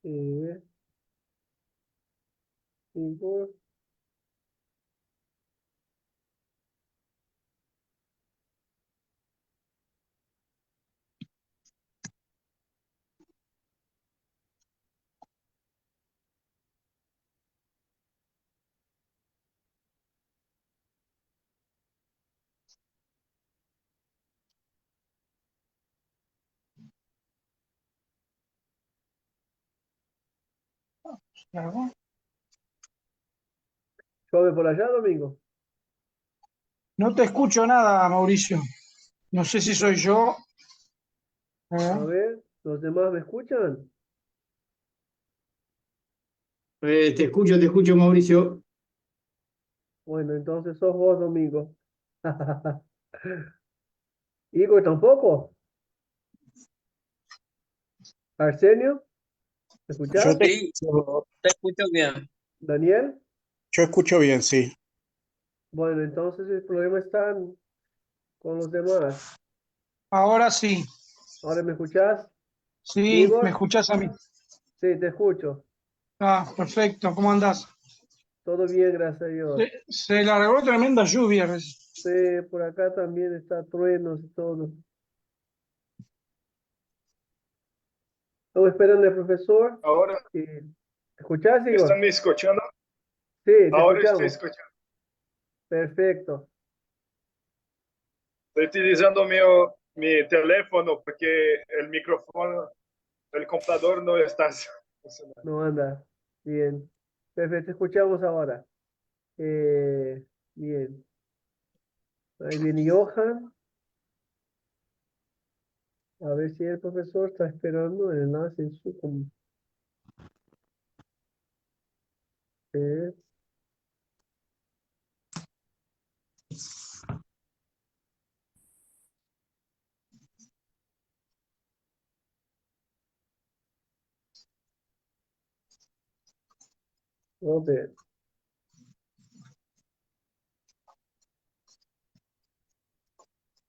eh, 5. Claro. ¿Llueve por allá, Domingo? No te escucho nada, Mauricio. No sé si soy yo. A ¿Eh? ver, ¿los demás me escuchan? Te escucho, Mauricio. Bueno, entonces sos vos, Domingo. Igor tampoco. Arsenio, ¿me Yo escuchás? te escucho, te escucho bien. Daniel. Yo escucho bien, sí. Bueno, entonces el problema está con los demás. Ahora sí. ¿Ahora me escuchás? Sí, ¿me Igor, escuchás a mí? sí, te escucho. Ah, perfecto. ¿Cómo andás? Todo bien, gracias a Dios. Se largó tremenda lluvia. Sí, por acá también está truenos y todo. Estamos esperando al profesor. Ahora, ¿Me escuchás, ¿están Igor? me escuchando? Sí, te Ahora estoy escuchamos. escuchando. Perfecto. Estoy utilizando mi teléfono porque el micrófono del computador no está funcionando. No anda. Bien. Perfecto, te escuchamos ahora. Eh, bien. Ahí viene Johan. A ver si el profesor está esperando el enlace en su eh,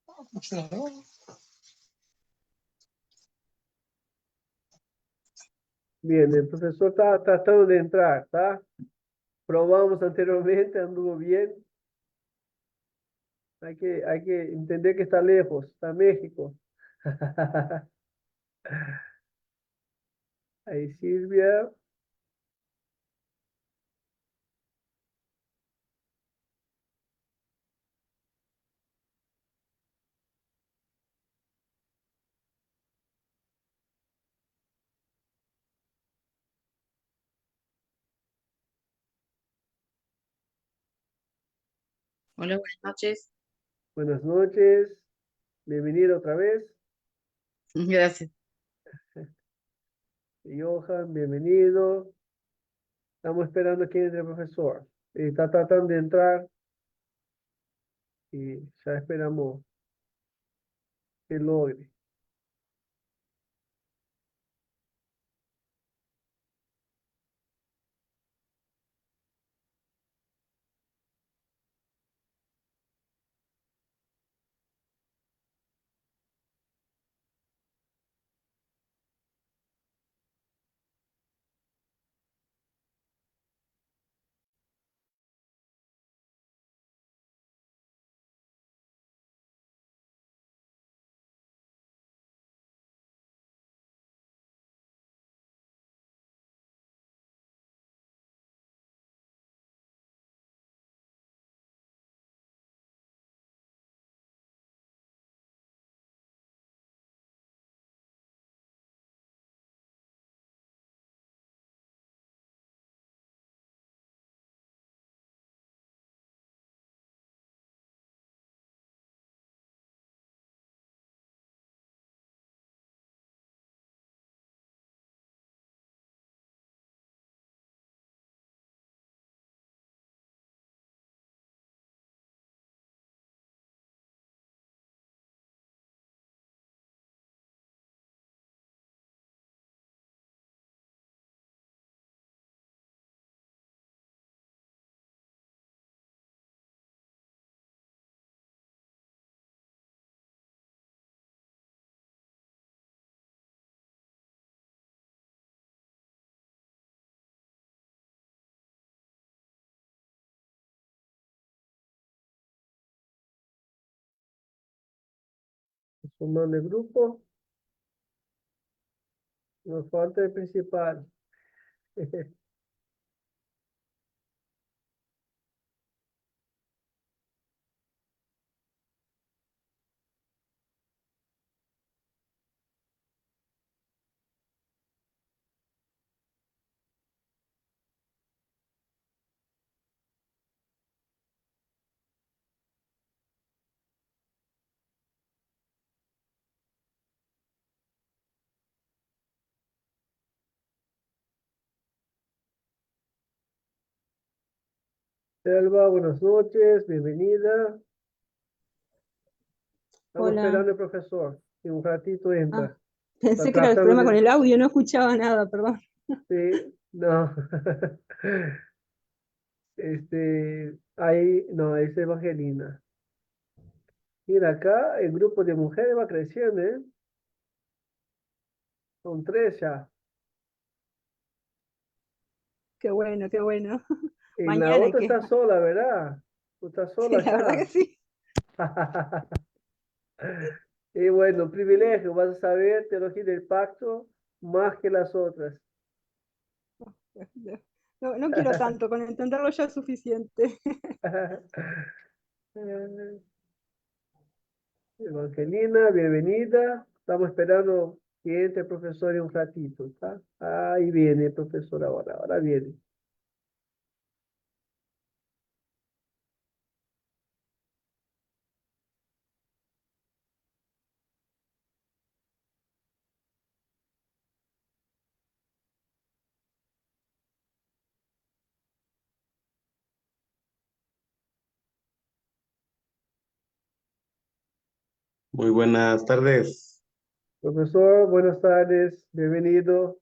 vamos a ver. Bien, el profesor está tratando de entrar, ¿está? Probamos anteriormente, anduvo bien. Hay que entender que está lejos, está México. Ahí Silvia. Hola, buenas noches. Buenas noches. Bienvenido otra vez. Gracias. Johan, bienvenido. Estamos esperando que entre el profesor. Está tratando de entrar y ya esperamos que logre. Formando el grupo. Nos falta el principal. Selva, buenas noches, bienvenida. Estamos Hola. esperando al profesor. En un ratito entra. Pensé Está que era el tratando problema de- con el audio, no escuchaba nada, perdón. Sí, no. Ahí, no, es Evangelina. Mira, acá el grupo de mujeres va creciendo, ¿eh? Son 3 ya. Qué bueno, qué bueno. Y la Mañana otra que está sola, ¿verdad? Tú estás sí, sola la verdad que acá. sí. Y bueno, privilegio, vas a saber teología del pacto más que las otras. No, no quiero tanto, con entenderlo ya es suficiente. Evangelina, bienvenida. Estamos esperando que entre el profesor en un ratito, ¿está? Ahí viene el profesor ahora viene. Muy buenas tardes. Profesor, buenas tardes, bienvenido.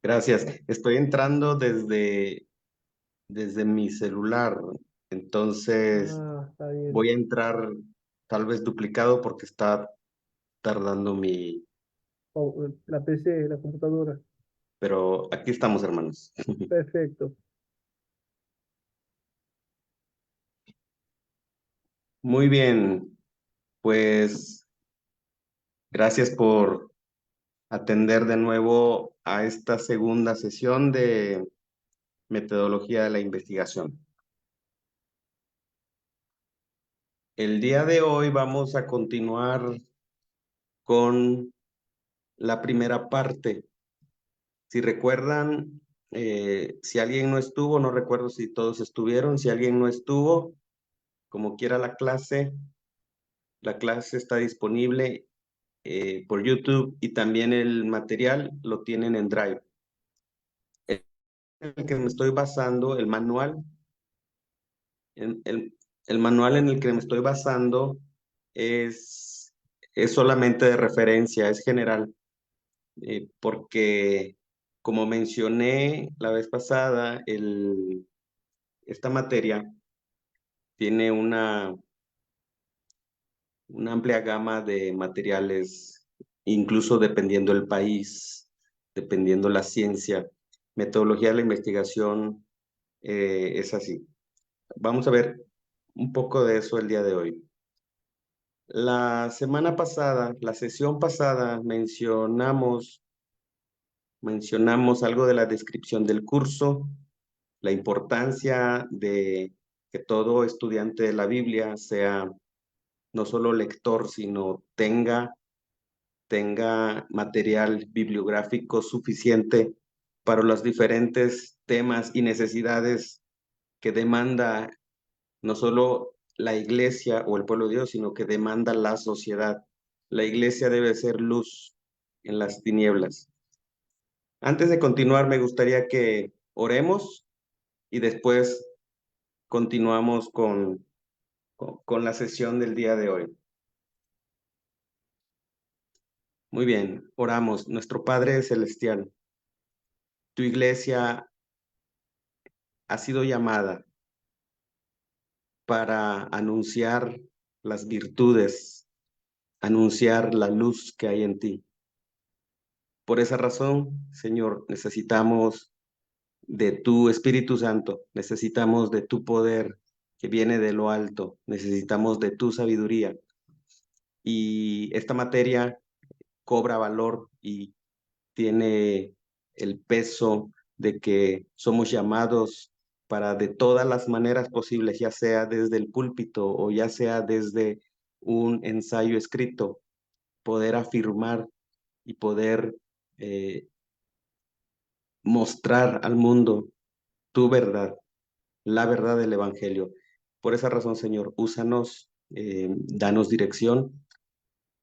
Gracias. Estoy entrando desde mi celular. Entonces Está bien. voy a entrar tal vez duplicado porque está tardando mi... Oh, la PC, la computadora. Pero aquí estamos, hermanos. Perfecto. Muy bien. Pues gracias por atender de nuevo a esta segunda sesión de metodología de la investigación. El día de hoy vamos a continuar con la primera parte. Si recuerdan, si alguien no estuvo, no recuerdo si todos estuvieron, si alguien no estuvo, como quiera la clase está disponible por YouTube y también el material lo tienen en Drive. El que me estoy basando, el manual, el manual en el que me estoy basando es solamente de referencia, es general, porque como mencioné la vez pasada, esta materia tiene una amplia gama de materiales, incluso dependiendo del país, dependiendo la ciencia. Metodología de la investigación es así. Vamos a ver un poco de eso el día de hoy. La semana pasada, la sesión pasada, mencionamos algo de la descripción del curso, la importancia de que todo estudiante de la Biblia sea no solo lector, sino tenga material bibliográfico suficiente para los diferentes temas y necesidades que demanda no solo la iglesia o el pueblo de Dios, sino que demanda la sociedad. La iglesia debe ser luz en las tinieblas. Antes de continuar, me gustaría que oremos y después continuamos con la sesión del día de hoy. Muy bien, oramos. Nuestro Padre Celestial, tu iglesia ha sido llamada para anunciar las virtudes, anunciar la luz que hay en ti. Por esa razón, Señor, necesitamos de tu Espíritu Santo, necesitamos de tu poder que viene de lo alto, necesitamos de tu sabiduría y esta materia cobra valor y tiene el peso de que somos llamados para de todas las maneras posibles, ya sea desde el púlpito o ya sea desde un ensayo escrito, poder afirmar y poder mostrar al mundo tu verdad, la verdad del Evangelio. Por esa razón, Señor, úsanos, danos dirección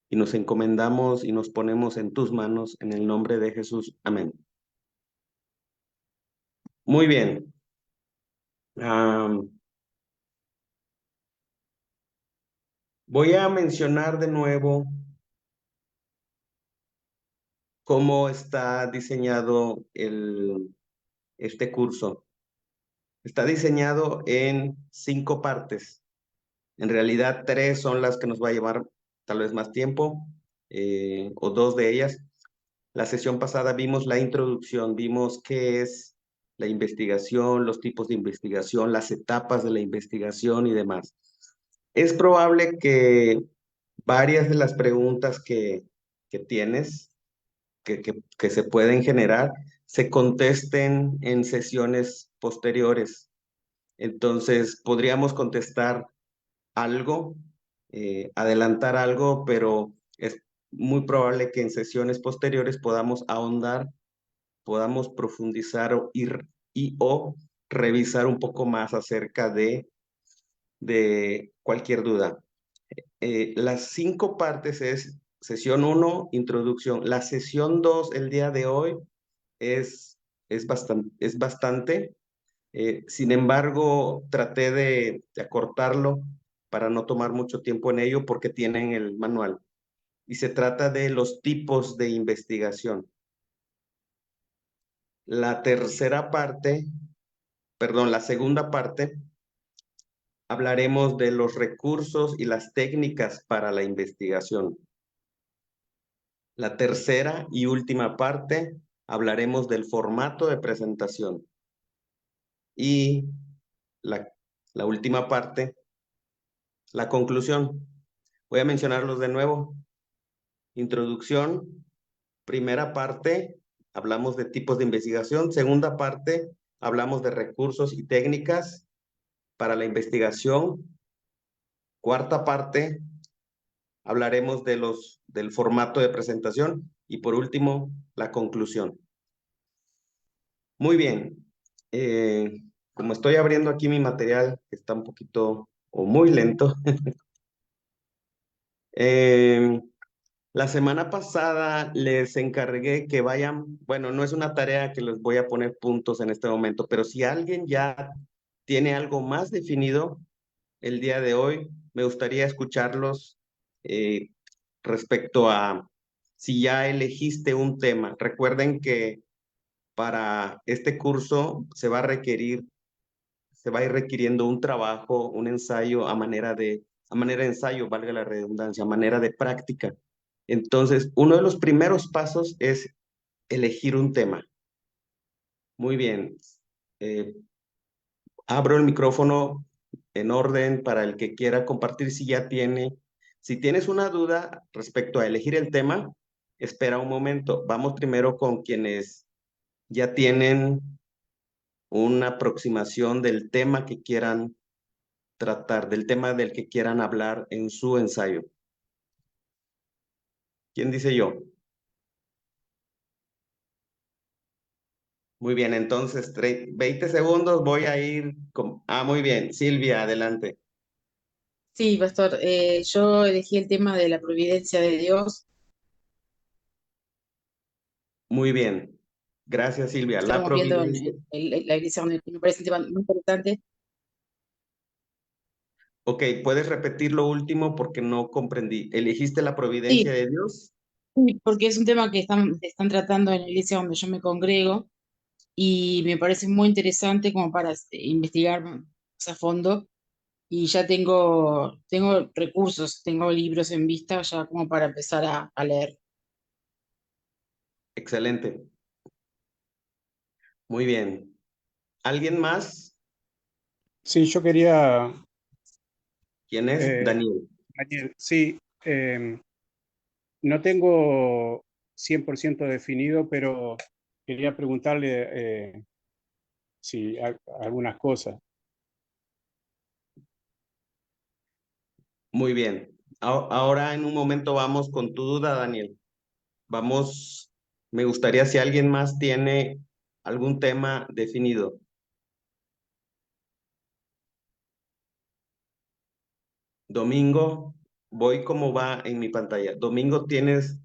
y nos encomendamos y nos ponemos en tus manos en el nombre de Jesús. Amén. Muy bien. Voy a mencionar de nuevo cómo está diseñado este curso. Está diseñado en 5 partes. En realidad 3 son las que nos va a llevar tal vez más tiempo, o 2 de ellas. La sesión pasada vimos la introducción, vimos qué es la investigación, los tipos de investigación, las etapas de la investigación y demás. Es probable que varias de las preguntas que tienes, que se pueden generar, se contesten en sesiones posteriores. Entonces, podríamos contestar algo, adelantar algo, pero es muy probable que en sesiones posteriores podamos ahondar, podamos profundizar o revisar un poco más acerca de cualquier duda. Las 5 partes es sesión 1, introducción. La sesión 2, el día de hoy, es bastante. Sin embargo, traté de acortarlo para no tomar mucho tiempo en ello porque tienen el manual. Y se trata de los tipos de investigación. La segunda parte, hablaremos de los recursos y las técnicas para la investigación. La tercera y última parte, hablaremos del formato de presentación. Y la última parte, la conclusión. Voy a mencionarlos de nuevo. Introducción. Primera parte, hablamos de tipos de investigación. Segunda parte, hablamos de recursos y técnicas para la investigación. Cuarta parte, hablaremos del formato de presentación. Y por último, la conclusión. Muy bien. Como estoy abriendo aquí mi material, que está un poquito o muy lento. La semana pasada les encargué que vayan, bueno, no es una tarea que les voy a poner puntos en este momento, pero si alguien ya tiene algo más definido el día de hoy, me gustaría escucharlos respecto a si ya elegiste un tema. Recuerden que para este curso se va a ir requiriendo un trabajo, un ensayo a manera de ensayo, valga la redundancia, a manera de práctica. Entonces, uno de los primeros pasos es elegir un tema. Muy bien. Abro el micrófono en orden para el que quiera compartir si tienes una duda respecto a elegir el tema, espera un momento. Vamos primero con quienes ya tienen una aproximación del tema que quieran tratar, del tema del que quieran hablar en su ensayo. ¿Quién dice yo? Muy bien, entonces 20 segundos voy a ir con... muy bien. Silvia, adelante. Sí, pastor, yo elegí el tema de la providencia de Dios. Muy bien. Gracias, Silvia. La Estamos viendo providencia. la iglesia donde me parece un tema muy importante. Ok, ¿puedes repetir lo último porque no comprendí? ¿Elegiste la providencia Sí, de Dios? sí, porque es un tema que están tratando en la iglesia donde yo me congrego y me parece muy interesante como para investigar más a fondo. Y ya tengo recursos, tengo libros en vista ya como para empezar a leer. Excelente. Muy bien. ¿Alguien más? Sí, yo quería, ¿Quién es? Daniel. Daniel, sí, No tengo 100% definido, pero quería preguntarle algunas cosas. Muy bien. Ahora en un momento vamos con tu duda, Daniel. Vamos, me gustaría si alguien más tiene algún tema definido. Domingo, voy como va en mi pantalla. Domingo, ¿tienes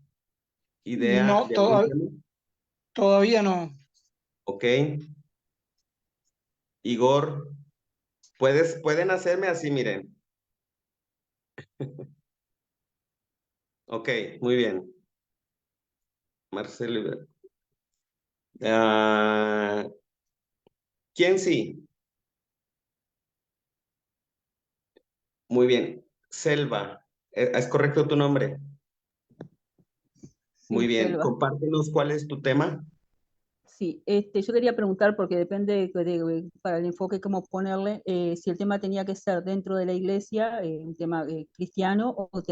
idea No, de algún tema? todavía no. Ok. Igor, pueden hacerme así, miren. Ok, muy bien. Marcelo. ¿Quién sí? Muy bien. Selva, ¿es correcto tu nombre? Muy Sí, bien. Selva. Compártenos cuál es tu tema. Sí, yo quería preguntar, porque depende para el enfoque cómo ponerle, si el tema tenía que ser dentro de la iglesia, un tema cristiano, o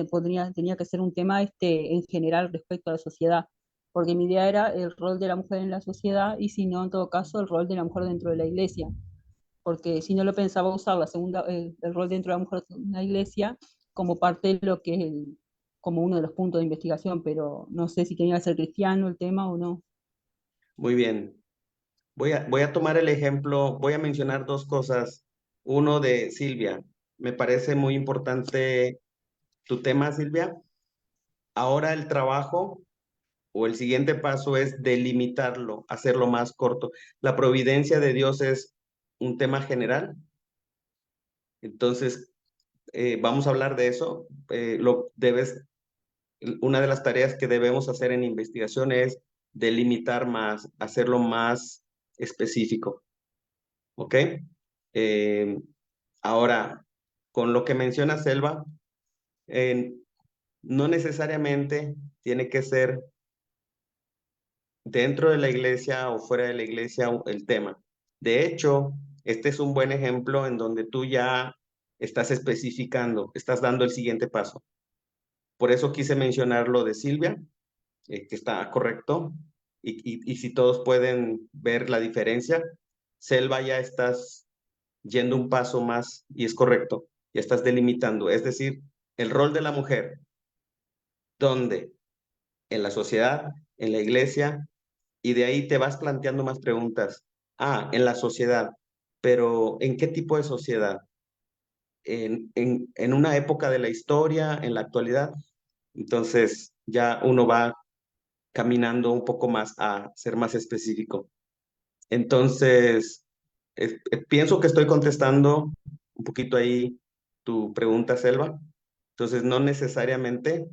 tenía que ser un tema en general respecto a la sociedad, porque mi idea era el rol de la mujer en la sociedad, y si no, en todo caso, el rol de la mujer dentro de la iglesia, porque si no lo pensaba usar el rol dentro de la mujer en la iglesia como parte de lo que es como uno de los puntos de investigación, pero no sé si tenía que ser cristiano el tema o no. Muy bien. Voy a tomar el ejemplo, voy a mencionar dos cosas. Uno de Silvia. Me parece muy importante tu tema, Silvia. Ahora el trabajo o el siguiente paso es delimitarlo, hacerlo más corto. La providencia de Dios es un tema general. Entonces, vamos a hablar de eso. Una de las tareas que debemos hacer en investigación es delimitar más, hacerlo más específico. ¿Ok? Eh, Ahora, con lo que menciona Selva, no necesariamente tiene que ser dentro de la iglesia o fuera de la iglesia el tema. De hecho, este es un buen ejemplo en donde tú ya estás especificando, estás dando el siguiente paso. Por eso quise mencionar lo de Silvia, que está correcto, y si todos pueden ver la diferencia, Selva ya estás yendo un paso más y es correcto, ya estás delimitando, es decir, el rol de la mujer, ¿dónde? En la sociedad, en la iglesia, y de ahí te vas planteando más preguntas. En la sociedad, pero ¿en qué tipo de sociedad? ¿En una época de la historia, en la actualidad? Entonces ya uno va caminando un poco más a ser más específico. Entonces, pienso que estoy contestando un poquito ahí tu pregunta, Selva. Entonces, no necesariamente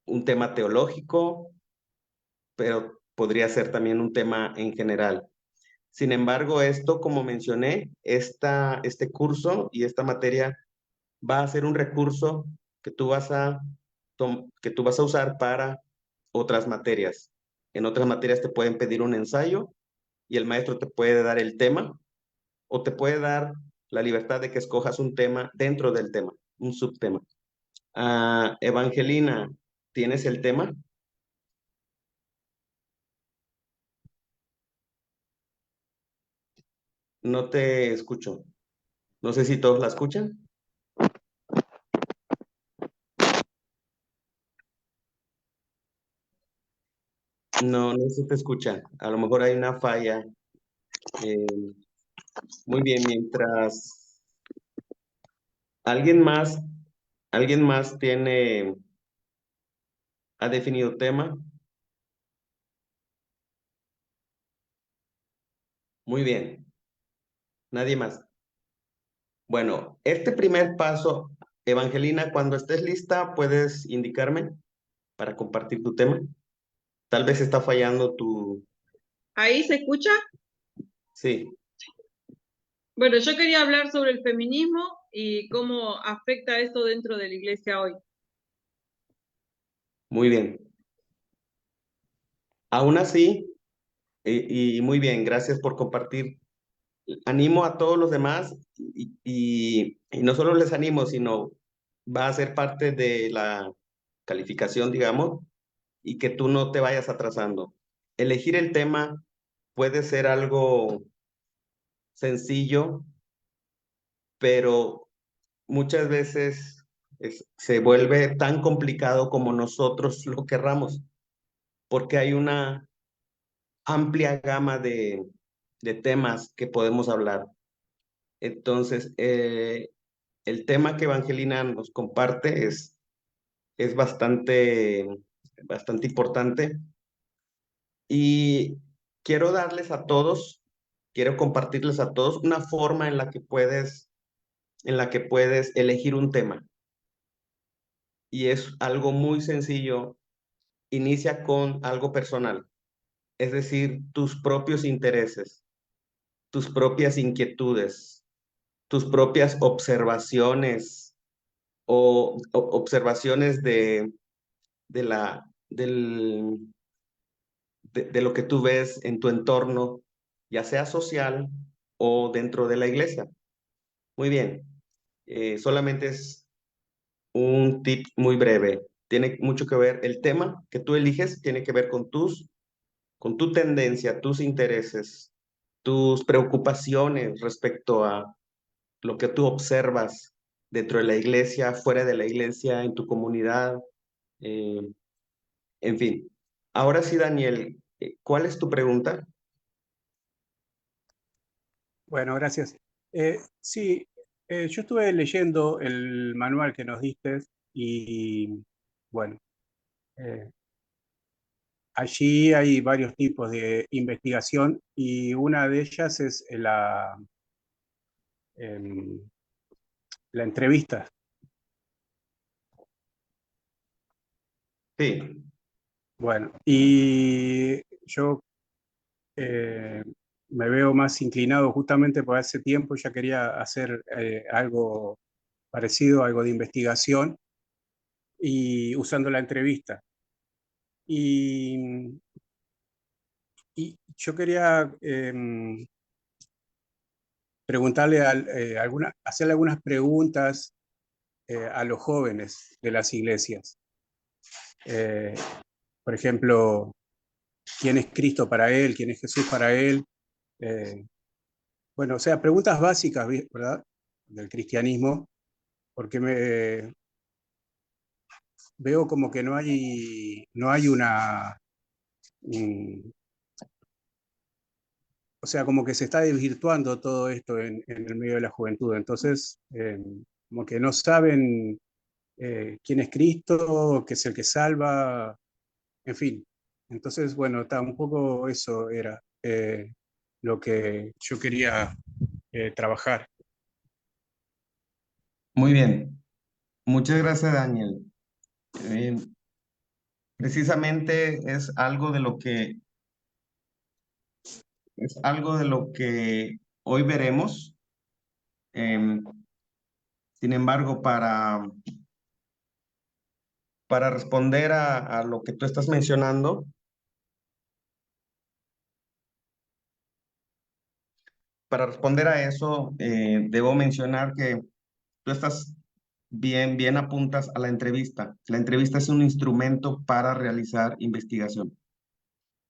un tema teológico, pero podría ser también un tema en general. Sin embargo, esto, como mencioné, este curso y esta materia va a ser un recurso que tú vas a usar para otras materias. En otras materias te pueden pedir un ensayo y el maestro te puede dar el tema o te puede dar la libertad de que escojas un tema dentro del tema, un subtema. Evangelina, ¿tienes el tema? No te escucho. No sé si todos la escuchan. No, no se te escucha. A lo mejor hay una falla. Eh, muy bien, mientras alguien más, alguien más ha definido tema. Muy bien. Nadie más. Bueno, este primer paso, Evangelina, cuando estés lista, puedes indicarme para compartir tu tema. Tal vez está fallando tu... ¿Ahí se escucha? Sí, Bueno, yo quería hablar sobre el feminismo y cómo afecta eso dentro de la iglesia hoy. muy bien. Aún así, y muy bien, gracias por compartir. Animo a todos los demás y no solo les animo, sino va a ser parte de la calificación, digamos, y que tú no te vayas atrasando. Elegir el tema puede ser algo sencillo, pero muchas veces se vuelve tan complicado como nosotros lo querramos, porque hay una amplia gama de temas que podemos hablar. Entonces, el tema que Evangelina nos comparte es bastante importante y quiero darles a todos, quiero compartirles a todos una forma en la que puedes elegir un tema. Y es algo muy sencillo. Inicia con algo personal, es decir, tus propios intereses, tus propias inquietudes, tus propias observaciones o observaciones de la, del, de lo que tú ves en tu entorno, ya sea social o dentro de la iglesia. Muy bien, solamente es un tip muy breve. Tiene mucho que ver, el tema que tú eliges tiene que ver con tu tendencia, tus intereses, tus preocupaciones respecto a lo que tú observas dentro de la iglesia, fuera de la iglesia, en tu comunidad, eh, en fin. Ahora sí, Daniel, ¿cuál es tu pregunta? Bueno, gracias. Sí, yo estuve leyendo el manual que nos diste y bueno, eh, allí hay varios tipos de investigación y una de ellas es em, la entrevista. Sí, Bueno, y yo me veo más inclinado justamente por ese tiempo, ya quería hacer algo parecido, algo de investigación y usando la entrevista. Y, y yo quería preguntarle, hacerle algunas preguntas a los jóvenes de las iglesias. Eh, por ejemplo, ¿quién es Cristo para él? ¿Quién es Jesús para él? Bueno, o sea, preguntas básicas, ¿verdad? Del cristianismo, porque veo como que no hay un- o sea, como que se está desvirtuando todo esto en el medio de la juventud. Entonces, como que no saben quién es Cristo, qué es el que salva, en fin. Entonces, bueno, está un poco eso era lo que yo quería trabajar. muy bien. Muchas gracias, Daniel. Eh, Precisamente es algo de lo que hoy veremos. Em, Sin embargo, para responder a lo que tú estás mencionando, para responder a eso, debo mencionar que tú estás bien apuntas a la entrevista. La entrevista es un instrumento para realizar investigación.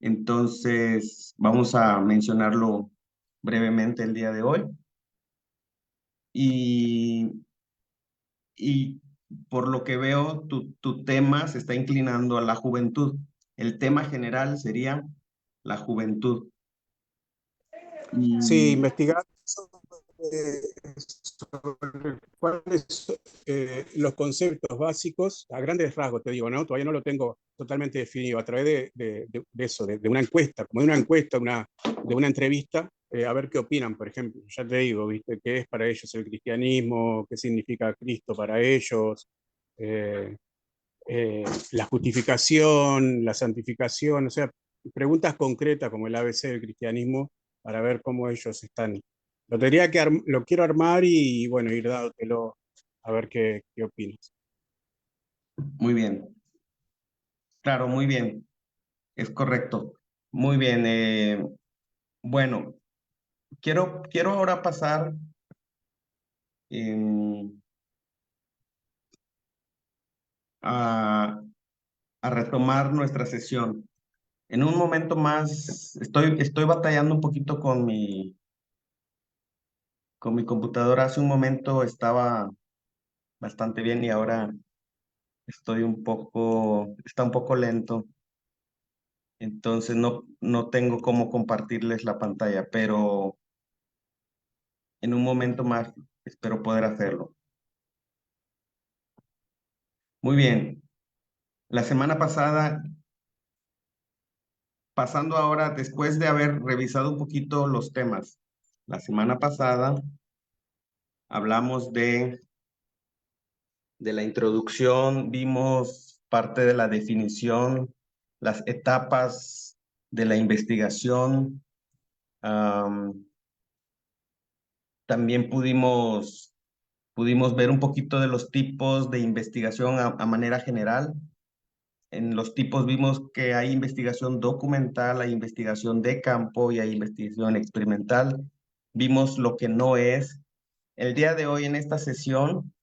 Entonces, vamos a mencionarlo brevemente el día de hoy. Y, y por lo que veo, tu tema se está inclinando a la juventud. El tema general sería la juventud. Sí, Y investigar sobre cuáles son los conceptos básicos, a grandes rasgos, te digo, ¿no? Todavía no lo tengo totalmente definido, a través de eso, de una encuesta, como de una encuesta, de una entrevista, a ver qué opinan, por ejemplo. Ya te digo, ¿viste? ¿Qué es para ellos el cristianismo? ¿Qué significa Cristo para ellos? Eh, la justificación, la santificación, o sea, preguntas concretas como el ABC del cristianismo para ver cómo ellos están. Lo quiero armar y bueno, ir dándotelo a ver qué opinas. muy bien, claro, muy bien, es correcto. Muy bien, bueno, quiero ahora pasar em, a retomar nuestra sesión. En un momento más, estoy batallando un poquito con mi computadora. Hace un momento estaba bastante bien y ahora está un poco lento. Entonces no tengo cómo compartirles la pantalla, pero en un momento más espero poder hacerlo. Muy bien. La semana pasada, pasando ahora, después de haber revisado un poquito los temas, la semana pasada hablamos de la introducción, vimos parte de la definición, las etapas de la investigación. También pudimos ver un poquito de los tipos de investigación a manera general. En los tipos vimos que hay investigación documental, hay investigación de campo y hay investigación experimental. Vimos lo que no es. El día de hoy en esta sesión,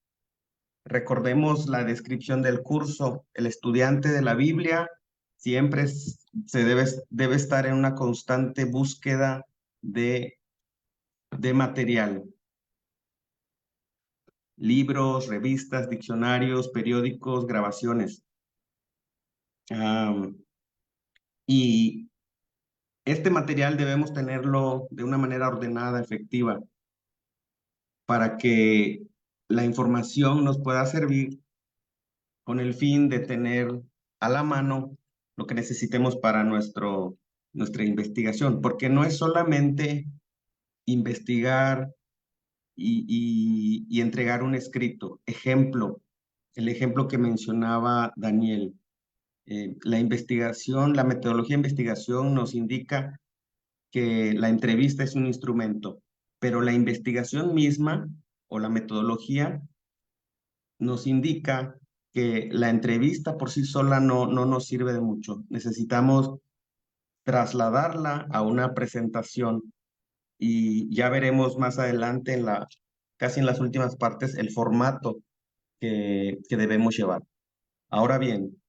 recordemos la descripción del curso. El estudiante de la Biblia siempre debe estar en una constante búsqueda de material. Libros, revistas, diccionarios, periódicos, grabaciones. Y este material debemos tenerlo de una manera ordenada, efectiva, para que la información nos pueda servir con el fin de tener a la mano lo que necesitemos para nuestra investigación, porque no es solamente investigar y entregar un escrito. El ejemplo que mencionaba Daniel. La investigación, la metodología de investigación nos indica que la entrevista es un instrumento, pero la investigación misma o la metodología nos indica que la entrevista por sí sola no nos sirve de mucho. Necesitamos trasladarla a una presentación y ya veremos más adelante casi en las últimas partes el formato que debemos llevar. Ahora bien,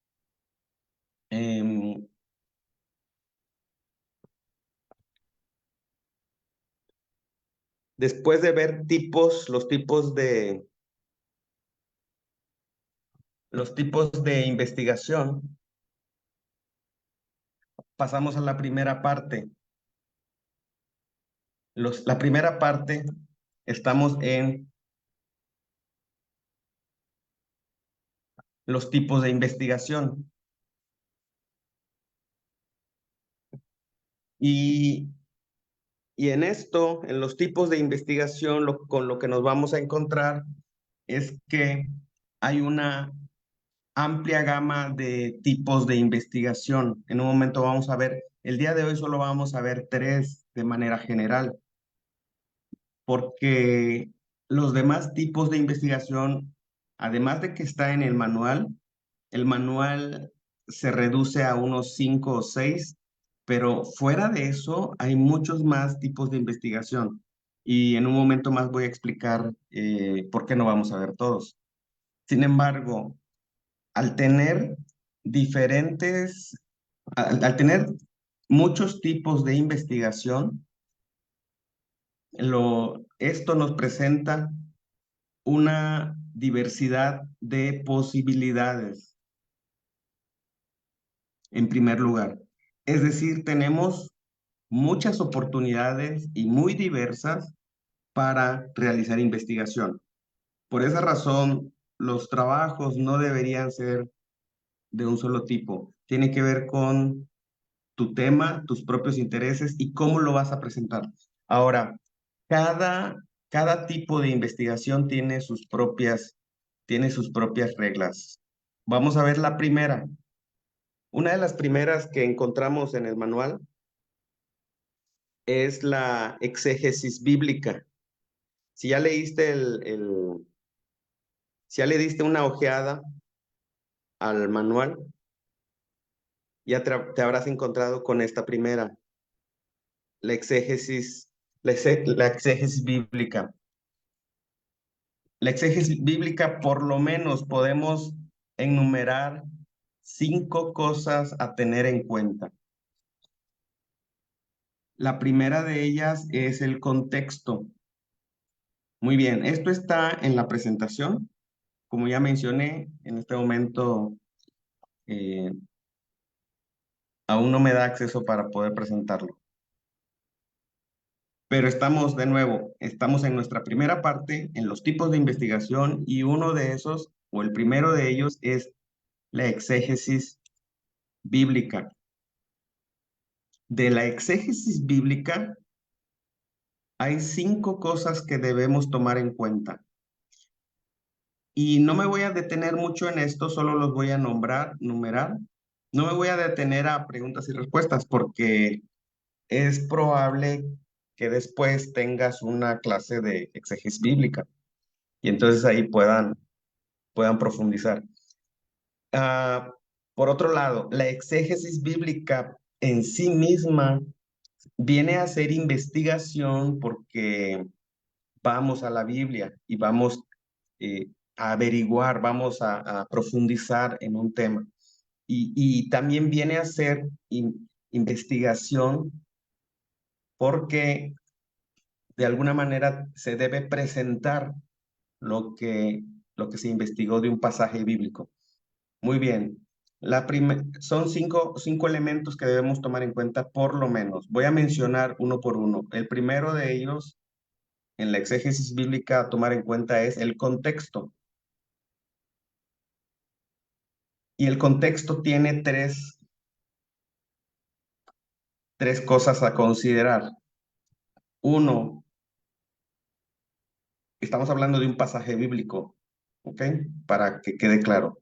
después de ver los tipos de investigación, pasamos a la primera parte. La primera parte, estamos en los tipos de investigación. Y en esto, en los tipos de investigación, con lo que nos vamos a encontrar es que hay una amplia gama de tipos de investigación. En un momento vamos a ver, el día de hoy solo vamos a ver 3 de manera general, porque los demás tipos de investigación, además de que está en el manual se reduce a unos 5 o 6, pero fuera de eso hay muchos más tipos de investigación. Y en un momento más voy a explicar por qué no vamos a ver todos. Sin embargo, al tener al tener muchos tipos de investigación, esto nos presenta una diversidad de posibilidades, en primer lugar. Es decir, tenemos muchas oportunidades y muy diversas para realizar investigación. Por esa razón, los trabajos no deberían ser de un solo tipo. Tiene que ver con tu tema, tus propios intereses y cómo lo vas a presentar. Ahora, cada tipo de investigación tiene sus propias reglas. Vamos a ver la primera. Una de las primeras que encontramos en el manual es la exégesis bíblica. Si ya leíste si ya le diste una ojeada al manual, ya te habrás encontrado con esta primera, la exégesis bíblica. La exégesis bíblica, por lo menos podemos enumerar 5 cosas a tener en cuenta. La primera de ellas es el contexto. Muy bien, esto está en la presentación. Como ya mencioné, en este momento aún no me da acceso para poder presentarlo. Pero estamos en nuestra primera parte, en los tipos de investigación, y uno de esos, o el primero de ellos, es la exégesis bíblica. De la exégesis bíblica hay 5 cosas que debemos tomar en cuenta. Y no me voy a detener mucho en esto, solo los voy a numerar. No me voy a detener a preguntas y respuestas porque es probable que después tengas una clase de exégesis bíblica y entonces ahí puedan profundizar. Por otro lado, la exégesis bíblica en sí misma viene a ser investigación porque vamos a la Biblia y vamos a averiguar, vamos a profundizar en un tema. Y también viene a ser investigación porque de alguna manera se debe presentar lo que se investigó de un pasaje bíblico. Muy bien. Son cinco elementos que debemos tomar en cuenta por lo menos. Voy a mencionar uno por uno. El primero de ellos, en la exégesis bíblica a tomar en cuenta, es el contexto. Y el contexto tiene tres cosas a considerar. Uno, estamos hablando de un pasaje bíblico, ¿ok? Para que quede claro.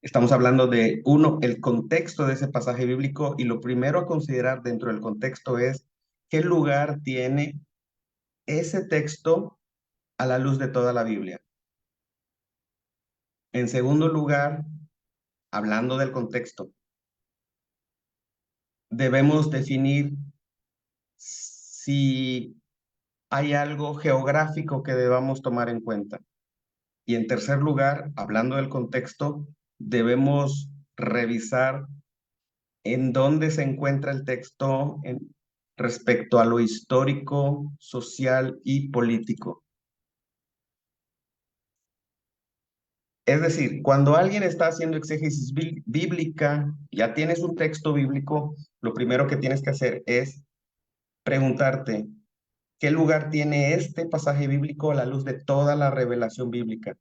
Estamos hablando de, uno, el contexto de ese pasaje bíblico, y lo primero a considerar dentro del contexto es qué lugar tiene ese texto a la luz de toda la Biblia. En segundo lugar, hablando del contexto, debemos definir si hay algo geográfico que debamos tomar en cuenta. Y en tercer lugar, hablando del contexto, debemos revisar en dónde se encuentra el texto respecto a lo histórico, social y político. Es decir, cuando alguien está haciendo exégesis bíblica, ya tienes un texto bíblico, lo primero que tienes que hacer es preguntarte, ¿qué lugar tiene este pasaje bíblico a la luz de toda la revelación bíblica?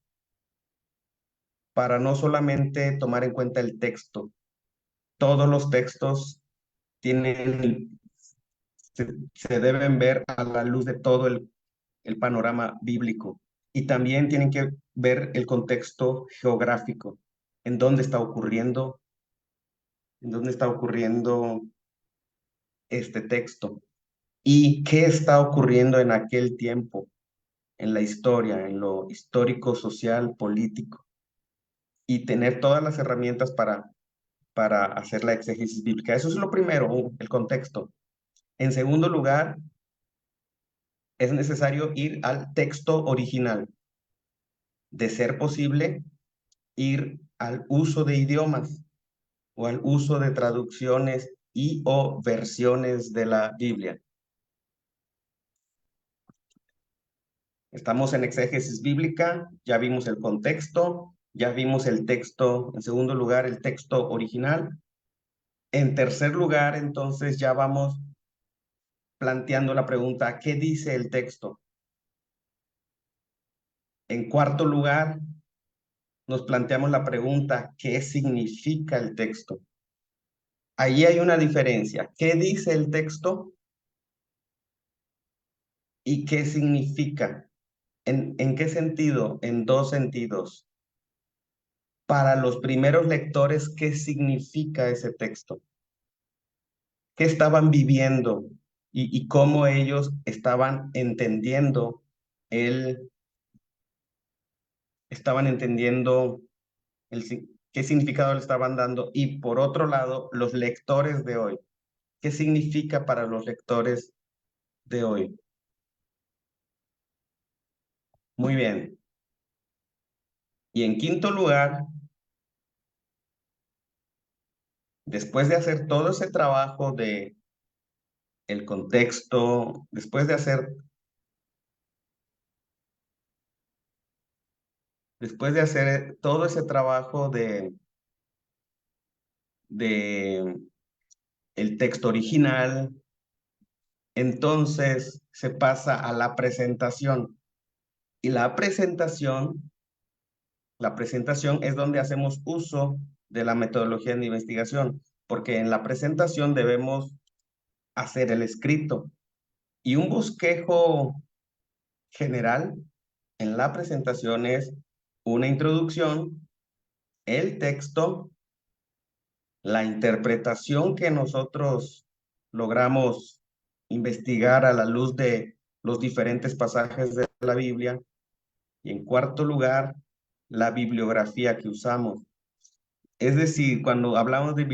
Para no solamente tomar en cuenta el texto. Todos los textos se deben ver a la luz de todo el panorama bíblico. Y también tienen que ver el contexto geográfico, en dónde está ocurriendo este texto y qué está ocurriendo en aquel tiempo, en la historia, en lo histórico, social, político, y tener todas las herramientas para hacer la exégesis bíblica. Eso es lo primero, el contexto. En segundo lugar, es necesario ir al texto original. De ser posible, ir al uso de idiomas o al uso de traducciones y o versiones de la Biblia. Estamos en exégesis bíblica, ya vimos el contexto, ya vimos el texto, en segundo lugar, el texto original. En tercer lugar, entonces, ya vamos planteando la pregunta, ¿qué dice el texto? En cuarto lugar, nos planteamos la pregunta, ¿qué significa el texto? Allí hay una diferencia. ¿Qué dice el texto? ¿Y qué significa? ¿En qué sentido? En dos sentidos. Para los primeros lectores, ¿qué significa ese texto? ¿Qué estaban viviendo? Y cómo ellos estaban entendiendo qué significado le estaban dando. Y por otro lado, los lectores de hoy. ¿Qué significa para los lectores de hoy? Muy bien. Y en quinto lugar, después de hacer todo ese trabajo de el contexto, después de hacer todo ese trabajo de el texto original, entonces se pasa a la presentación. Y la presentación es donde hacemos uso de la metodología de investigación, porque en la presentación debemos hacer el escrito. Y un bosquejo general en la presentación es una introducción, el texto, la interpretación que nosotros logramos investigar a la luz de los diferentes pasajes de la Biblia, y en cuarto lugar, la bibliografía que usamos. Es decir, cuando hablamos de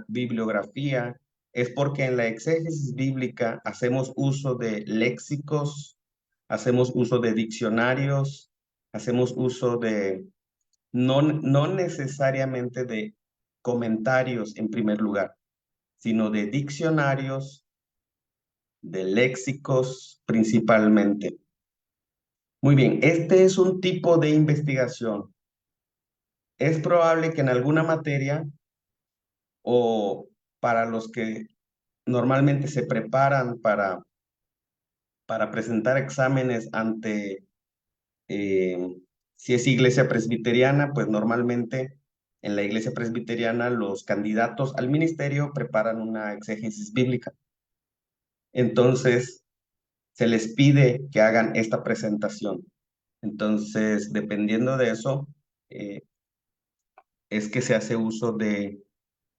bibliografía, es porque en la exégesis bíblica hacemos uso de léxicos, hacemos uso de diccionarios, hacemos uso de, no necesariamente de comentarios en primer lugar, sino de diccionarios, de léxicos principalmente. Muy bien, este es un tipo de investigación. Es probable que en alguna materia o para los que normalmente se preparan para presentar exámenes ante, si es iglesia presbiteriana, pues normalmente en la iglesia presbiteriana los candidatos al ministerio preparan una exégesis bíblica. Entonces, se les pide que hagan esta presentación. Entonces, dependiendo de eso, es que se hace uso de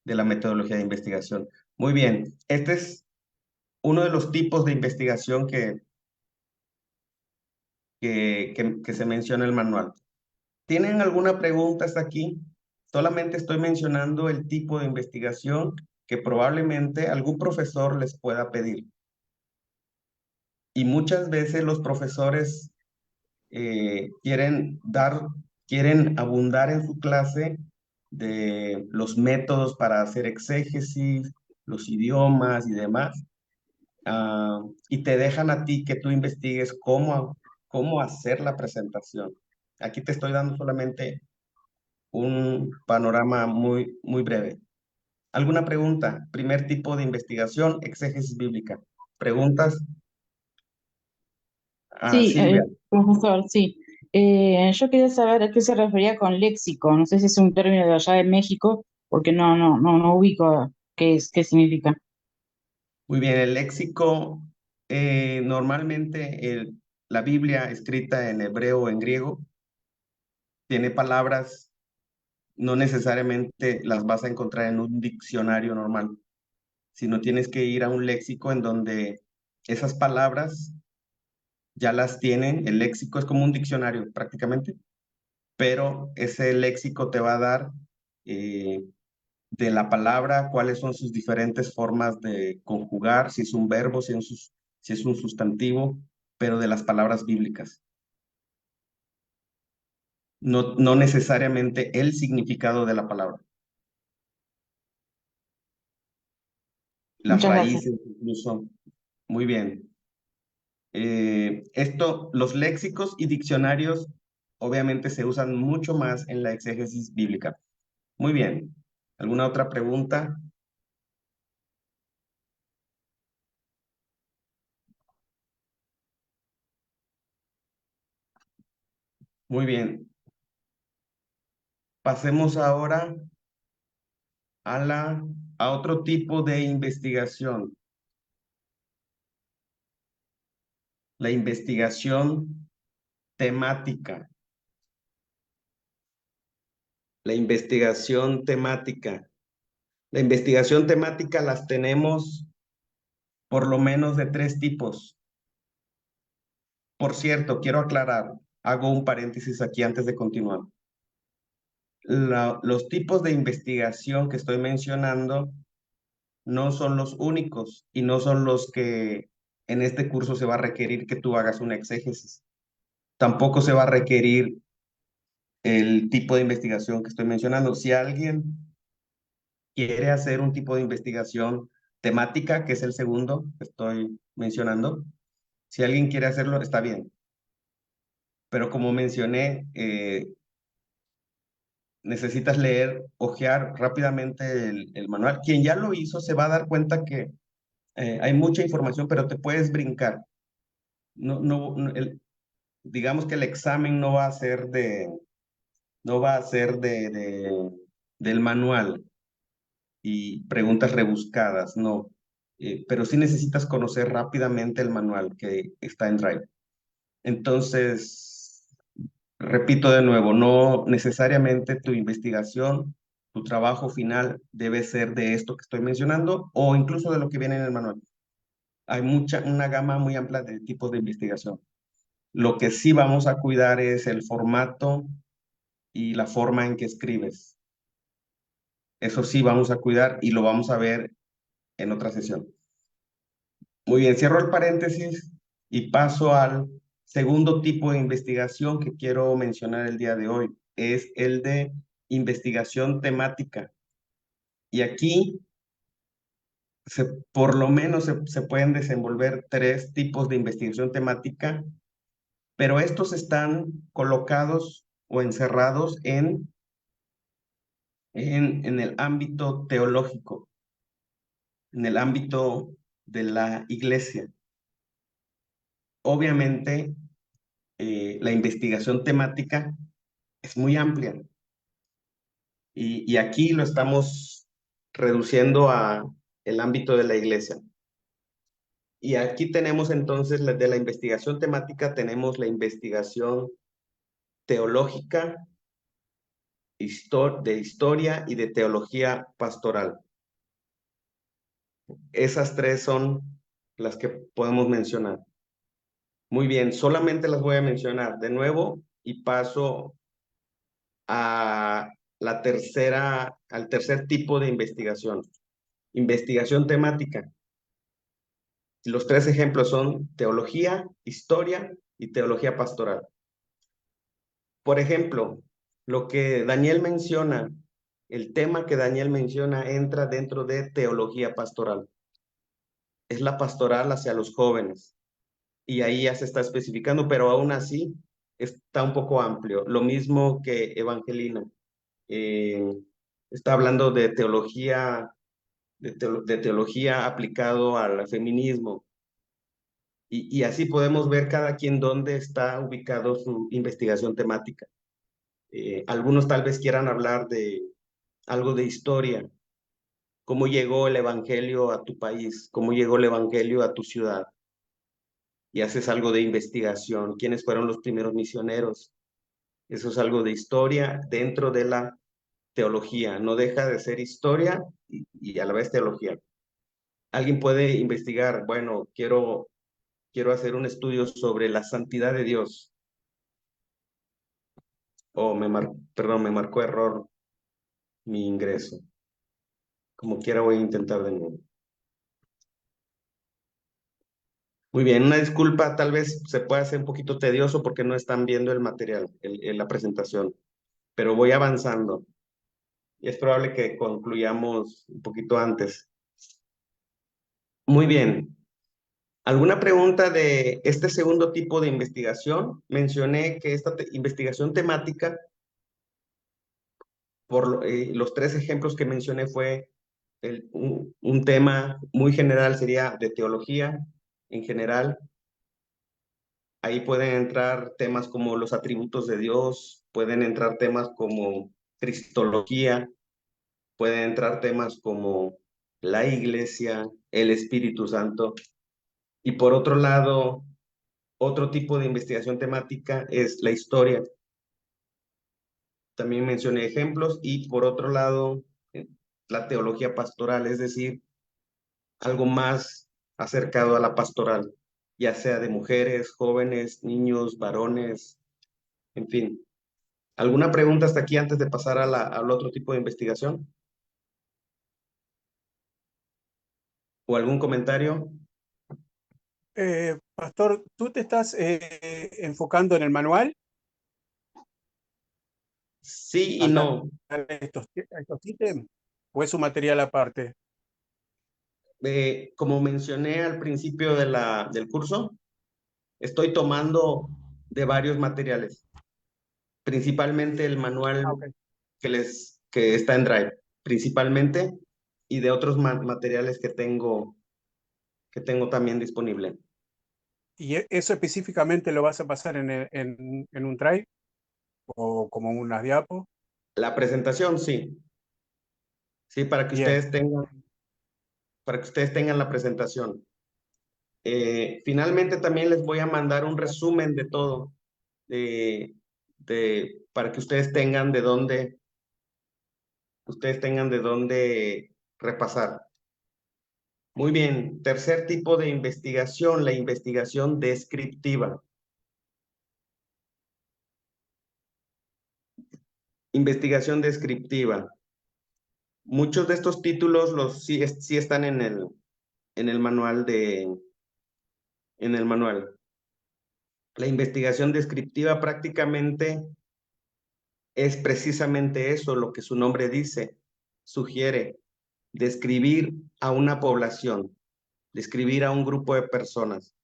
la metodología de investigación. Muy bien, este es uno de los tipos de investigación que se menciona en el manual. ¿Tienen alguna pregunta hasta aquí? Solamente estoy mencionando el tipo de investigación que probablemente algún profesor les pueda pedir. Y muchas veces los profesores quieren abundar en su clase de los métodos para hacer exégesis, los idiomas y demás. Y te dejan a ti que tú investigues cómo hacer la presentación. Aquí te estoy dando solamente un panorama muy, muy breve. ¿Alguna pregunta? Primer tipo de investigación, exégesis bíblica. ¿Preguntas? Sí, Silvia. profesor, sí. Yo quería saber a qué se refería con léxico. No sé si es un término de allá de México, porque no ubico qué significa. Muy bien, el léxico, normalmente la Biblia escrita en hebreo o en griego tiene palabras, no necesariamente las vas a encontrar en un diccionario normal, sino tienes que ir a un léxico en donde esas palabras ya las tienen. El léxico es como un diccionario prácticamente, pero ese léxico te va a dar de la palabra cuáles son sus diferentes formas de conjugar, si es un verbo, si es un sustantivo, pero de las palabras bíblicas. No necesariamente el significado de la palabra. Las Muchas gracias. raíces incluso. Muy bien. Los léxicos y diccionarios obviamente se usan mucho más en la exégesis bíblica. Muy bien. ¿Alguna otra pregunta? Muy bien. Pasemos ahora a otro tipo de investigación. La investigación temática. La investigación temática. La investigación temática las tenemos por lo menos de 3 tipos. Por cierto, quiero aclarar, hago un paréntesis aquí antes de continuar. Los tipos de investigación que estoy mencionando no son los únicos y no son los que en este curso se va a requerir que tú hagas una exégesis. Tampoco se va a requerir el tipo de investigación que estoy mencionando. Si alguien quiere hacer un tipo de investigación temática, que es el segundo que estoy mencionando, si alguien quiere hacerlo, está bien. Pero como mencioné, necesitas leer, hojear rápidamente el manual. Quien ya lo hizo se va a dar cuenta que hay mucha información, pero te puedes brincar. Digamos que el examen no va a ser del manual y preguntas rebuscadas, no. Pero sí necesitas conocer rápidamente el manual que está en Drive. Entonces, repito de nuevo, no necesariamente tu investigación, tu trabajo final debe ser de esto que estoy mencionando o incluso de lo que viene en el manual. Hay una gama muy amplia de tipos de investigación. Lo que sí vamos a cuidar es el formato y la forma en que escribes. Eso sí vamos a cuidar y lo vamos a ver en otra sesión. Muy bien, cierro el paréntesis y paso al segundo tipo de investigación que quiero mencionar el día de hoy. Es el de investigación temática. Y aquí por lo menos se pueden desenvolver 3 tipos de investigación temática, pero estos están colocados o encerrados en el ámbito teológico, en el ámbito de la iglesia. Obviamente, la investigación temática es muy amplia y aquí lo estamos reduciendo a el ámbito de la iglesia. Y aquí tenemos entonces de la investigación temática, tenemos la investigación teológica, de historia y de teología pastoral. Esas 3 son las que podemos mencionar. Muy bien, solamente las voy a mencionar de nuevo y paso a al tercer tipo de investigación. Investigación temática. Los 3 ejemplos son teología, historia y teología pastoral. Por ejemplo, lo que Daniel menciona, el tema que Daniel menciona entra dentro de teología pastoral. Es la pastoral hacia los jóvenes. Y ahí ya se está especificando, pero aún así está un poco amplio. Lo mismo que Evangelina. Está hablando de teología, de teología aplicado al feminismo. Y así podemos ver cada quien dónde está ubicado su investigación temática. Algunos tal vez quieran hablar de algo de historia, cómo llegó el evangelio a tu país, cómo llegó el evangelio a tu ciudad. Y haces algo de investigación, quiénes fueron los primeros misioneros. Eso es algo de historia dentro de la teología. No deja de ser historia y a la vez teología. Alguien puede investigar, bueno, quiero hacer un estudio sobre la santidad de Dios. Oh, perdón, me marcó error mi ingreso. Como quiera voy a intentar de nuevo. Muy bien, una disculpa, tal vez se pueda hacer un poquito tedioso porque no están viendo el material, la presentación, pero voy avanzando y es probable que concluyamos un poquito antes. Muy bien. ¿Alguna pregunta de este segundo tipo de investigación? Mencioné que esta investigación temática, por los 3 ejemplos que mencioné, fue un tema muy general, sería de teología en general. Ahí pueden entrar temas como los atributos de Dios, pueden entrar temas como cristología, pueden entrar temas como la iglesia, el Espíritu Santo. Y por otro lado, otro tipo de investigación temática es la historia. También mencioné ejemplos y por otro lado, la teología pastoral, es decir, algo más acercado a la pastoral, ya sea de mujeres, jóvenes, niños, varones, en fin. ¿Alguna pregunta hasta aquí antes de pasar al otro tipo de investigación? ¿O algún comentario? Pastor, ¿tú te estás enfocando en el manual? Sí y no. A estos ítems. ¿O es un material aparte? Como mencioné al principio del curso, estoy tomando de varios materiales, principalmente el manual Ah, ok. que está en Drive, principalmente, y de otros materiales que tengo también disponible. ¿Y eso específicamente lo vas a pasar en un Drive o como unas diapos? La presentación, sí. Sí, para que Bien. ustedes tengan la presentación. Finalmente también les voy a mandar un resumen de todo, para que ustedes tengan de dónde repasar. Muy bien, tercer tipo de investigación, la investigación descriptiva. Investigación descriptiva. Muchos de estos títulos sí están en el manual en el manual. La investigación descriptiva prácticamente es precisamente eso, lo que su nombre dice, sugiere, describir a una población, describir a un grupo de personas.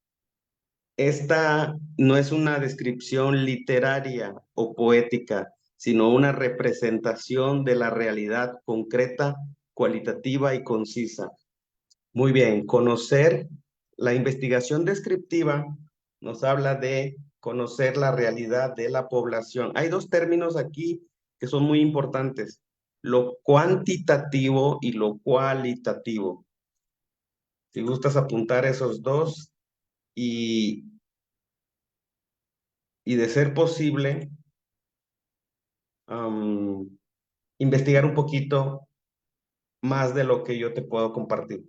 Esta no es una descripción literaria o poética, sino una representación de la realidad concreta, cualitativa y concisa. Muy bien, la investigación descriptiva nos habla de conocer la realidad de la población. Hay dos términos aquí que son muy importantes, lo cuantitativo y lo cualitativo. Si gustas apuntar esos dos y de ser posible, investigar un poquito más de lo que yo te puedo compartir.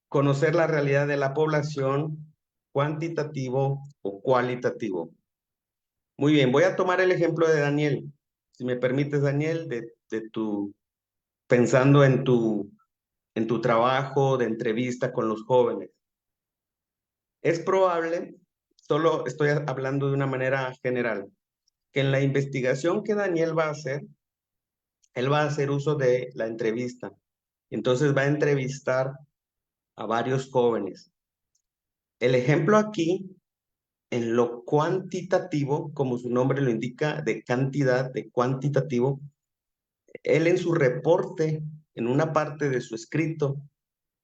Conocer la realidad de la población, cuantitativo o cualitativo. Muy bien, voy a tomar el ejemplo de Daniel. Si me permites, Daniel, pensando en tu trabajo de entrevista con los jóvenes. Es probable, solo estoy hablando de una manera general, que en la investigación que Daniel va a hacer, él va a hacer uso de la entrevista. Entonces va a entrevistar a varios jóvenes. El ejemplo aquí, en lo cuantitativo, como su nombre lo indica, de cantidad, de cuantitativo, él en su reporte, en una parte de su escrito,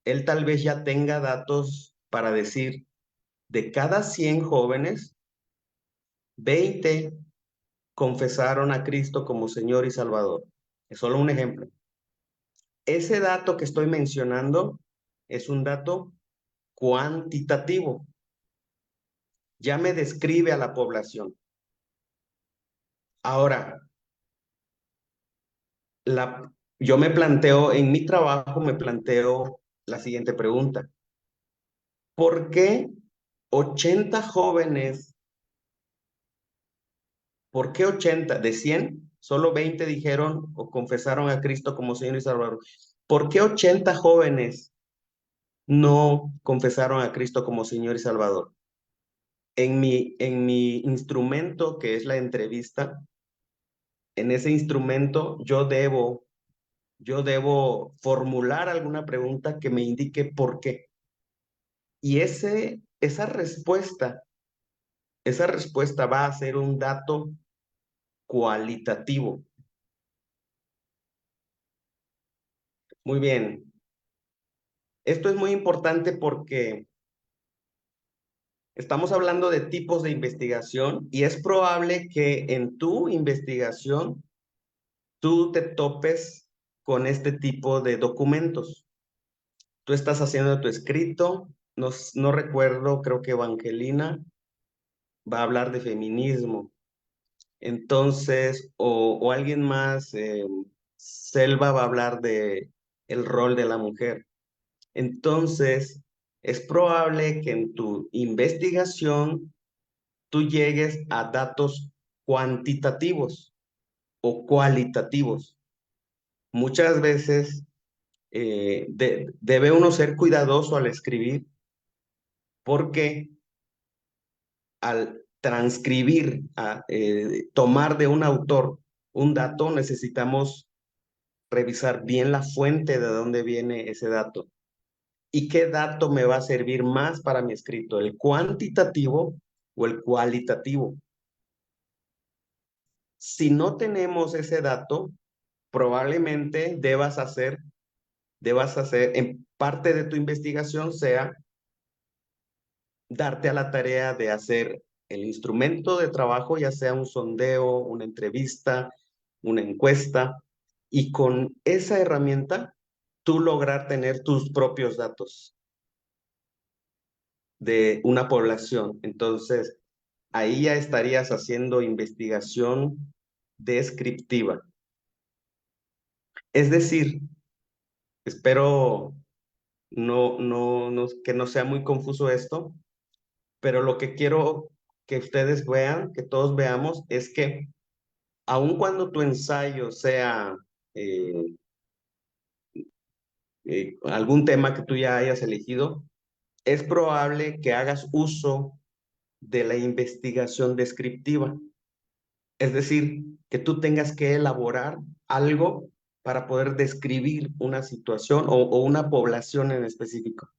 él tal vez ya tenga datos para decir, de cada 100 jóvenes, 20 confesaron a Cristo como Señor y Salvador. Es solo un ejemplo. Ese dato que estoy mencionando es un dato cuantitativo. Ya me describe a la población. Ahora, yo en mi trabajo me planteo la siguiente pregunta. ¿Por qué 80 jóvenes, por qué 80 de 100, solo 20 dijeron o confesaron a Cristo como Señor y Salvador? ¿Por qué 80 jóvenes no confesaron a Cristo como Señor y Salvador? En mi instrumento, que es la entrevista, en ese instrumento yo debo formular alguna pregunta que me indique por qué. Y esa respuesta va a ser un dato cualitativo. Muy bien. Esto es muy importante porque estamos hablando de tipos de investigación y es probable que en tu investigación tú te topes con este tipo de documentos. Tú estás haciendo tu escrito, no recuerdo, creo que Evangelina va a hablar de feminismo. Entonces, o alguien más, Selva va a hablar de el rol de la mujer. Entonces, es probable que en tu investigación tú llegues a datos cuantitativos o cualitativos. Muchas veces debe uno ser cuidadoso al escribir porque al transcribir, tomar de un autor un dato, necesitamos revisar bien la fuente de dónde viene ese dato. ¿Y qué dato me va a servir más para mi escrito? ¿El cuantitativo o el cualitativo? Si no tenemos ese dato, probablemente debas hacer, en parte de tu investigación sea darte a la tarea de hacer el instrumento de trabajo, ya sea un sondeo, una entrevista, una encuesta, y con esa herramienta tú lograr tener tus propios datos de una población. Entonces, ahí ya estarías haciendo investigación descriptiva. Es decir, espero que no sea muy confuso esto, pero lo que quiero que ustedes vean, que todos veamos, es que aun cuando tu ensayo sea algún tema que tú ya hayas elegido, es probable que hagas uso de la investigación descriptiva. Es decir, que tú tengas que elaborar algo para poder describir una situación o una población en específico,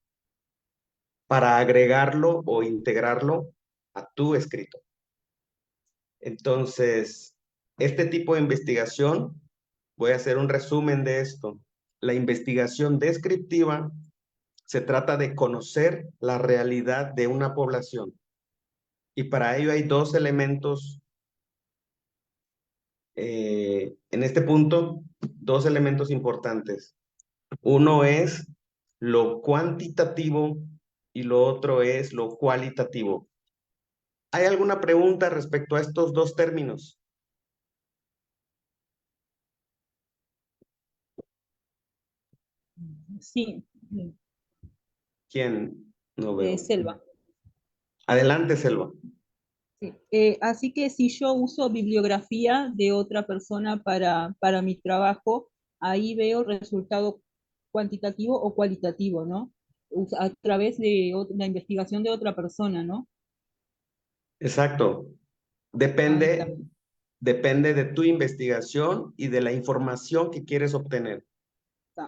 para agregarlo o integrarlo a tu escrito. Entonces, este tipo de investigación, voy a hacer un resumen de esto. La investigación descriptiva se trata de conocer la realidad de una población. Y para ello hay dos elementos, en este punto, dos elementos importantes. Uno es lo cuantitativo y lo otro es lo cualitativo. ¿Hay alguna pregunta respecto a estos dos términos? Sí, ¿Quién? No veo. Selva. Adelante, Selva. Sí. Así que si yo uso bibliografía de otra persona para mi trabajo, ahí veo resultado cuantitativo o cualitativo, ¿no? A través de la investigación de otra persona, ¿no? Exacto. Está. Depende de tu investigación y de la información que quieres obtener.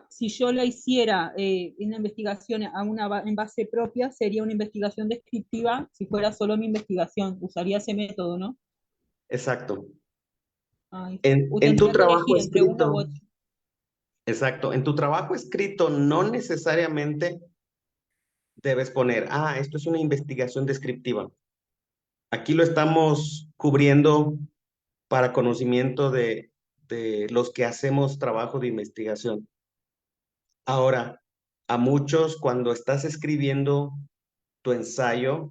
Si yo la hiciera una investigación en base propia, sería una investigación descriptiva. Si fuera solo mi investigación, usaría ese método, ¿no? Exacto. O En tu tendría que trabajo elegir entre uno u escrito, otro. exacto, en tu trabajo escrito no necesariamente debes poner, esto es una investigación descriptiva. Aquí lo estamos cubriendo para conocimiento de los que hacemos trabajo de investigación. Ahora, a muchos cuando estás escribiendo tu ensayo,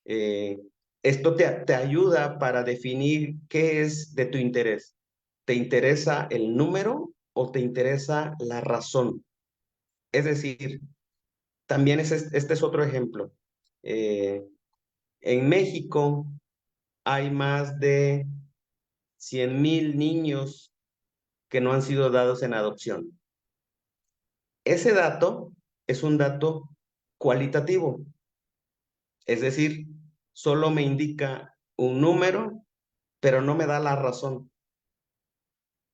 esto te ayuda para definir qué es de tu interés. ¿Te interesa el número o te interesa la razón? Es decir, también este es otro ejemplo. En México hay más de 100,000 niños que no han sido dados en adopción. Ese dato es un dato cualitativo. Es decir, solo me indica un número, pero no me da la razón.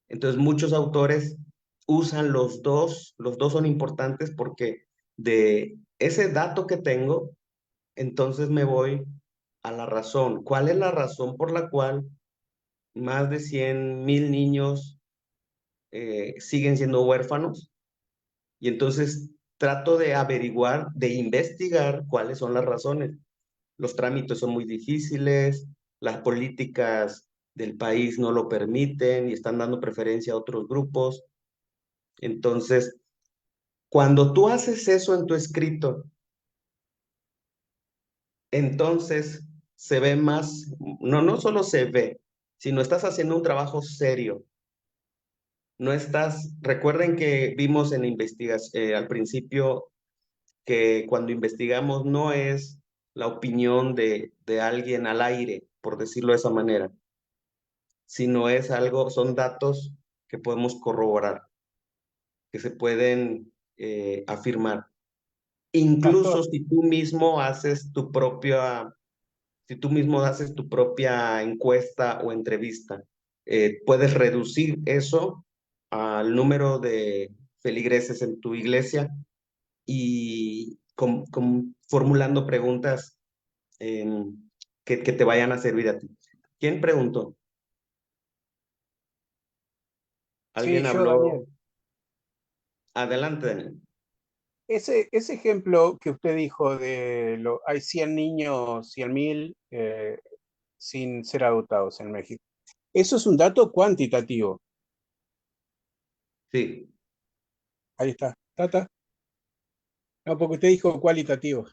Entonces, muchos autores usan los dos son importantes porque de ese dato que tengo, entonces me voy a la razón. ¿Cuál es la razón por la cual más de 100,000 niños siguen siendo huérfanos? Y entonces trato de averiguar, de investigar cuáles son las razones. Los trámites son muy difíciles, las políticas del país no lo permiten y están dando preferencia a otros grupos. Entonces, cuando tú haces eso en tu escrito, entonces se ve más, no solo se ve, sino estás haciendo un trabajo serio. Recuerden que vimos en investigación al principio que cuando investigamos no es la opinión de alguien al aire, por decirlo de esa manera, sino son datos que podemos corroborar, que se pueden afirmar. Incluso Pastor, si tú mismo haces tu propia encuesta o entrevista, puedes reducir eso al número de feligreses en tu iglesia y formulando preguntas que te vayan a servir a ti. ¿Quién preguntó? ¿Alguien Sí, yo, habló? Daniel. Adelante, Daniel. Ese ejemplo que usted dijo de hay 100 niños, 100.000 sin ser adoptados en México. Eso es un dato cuantitativo. Sí. Ahí está. ¿Tata? No, porque usted dijo cualitativo.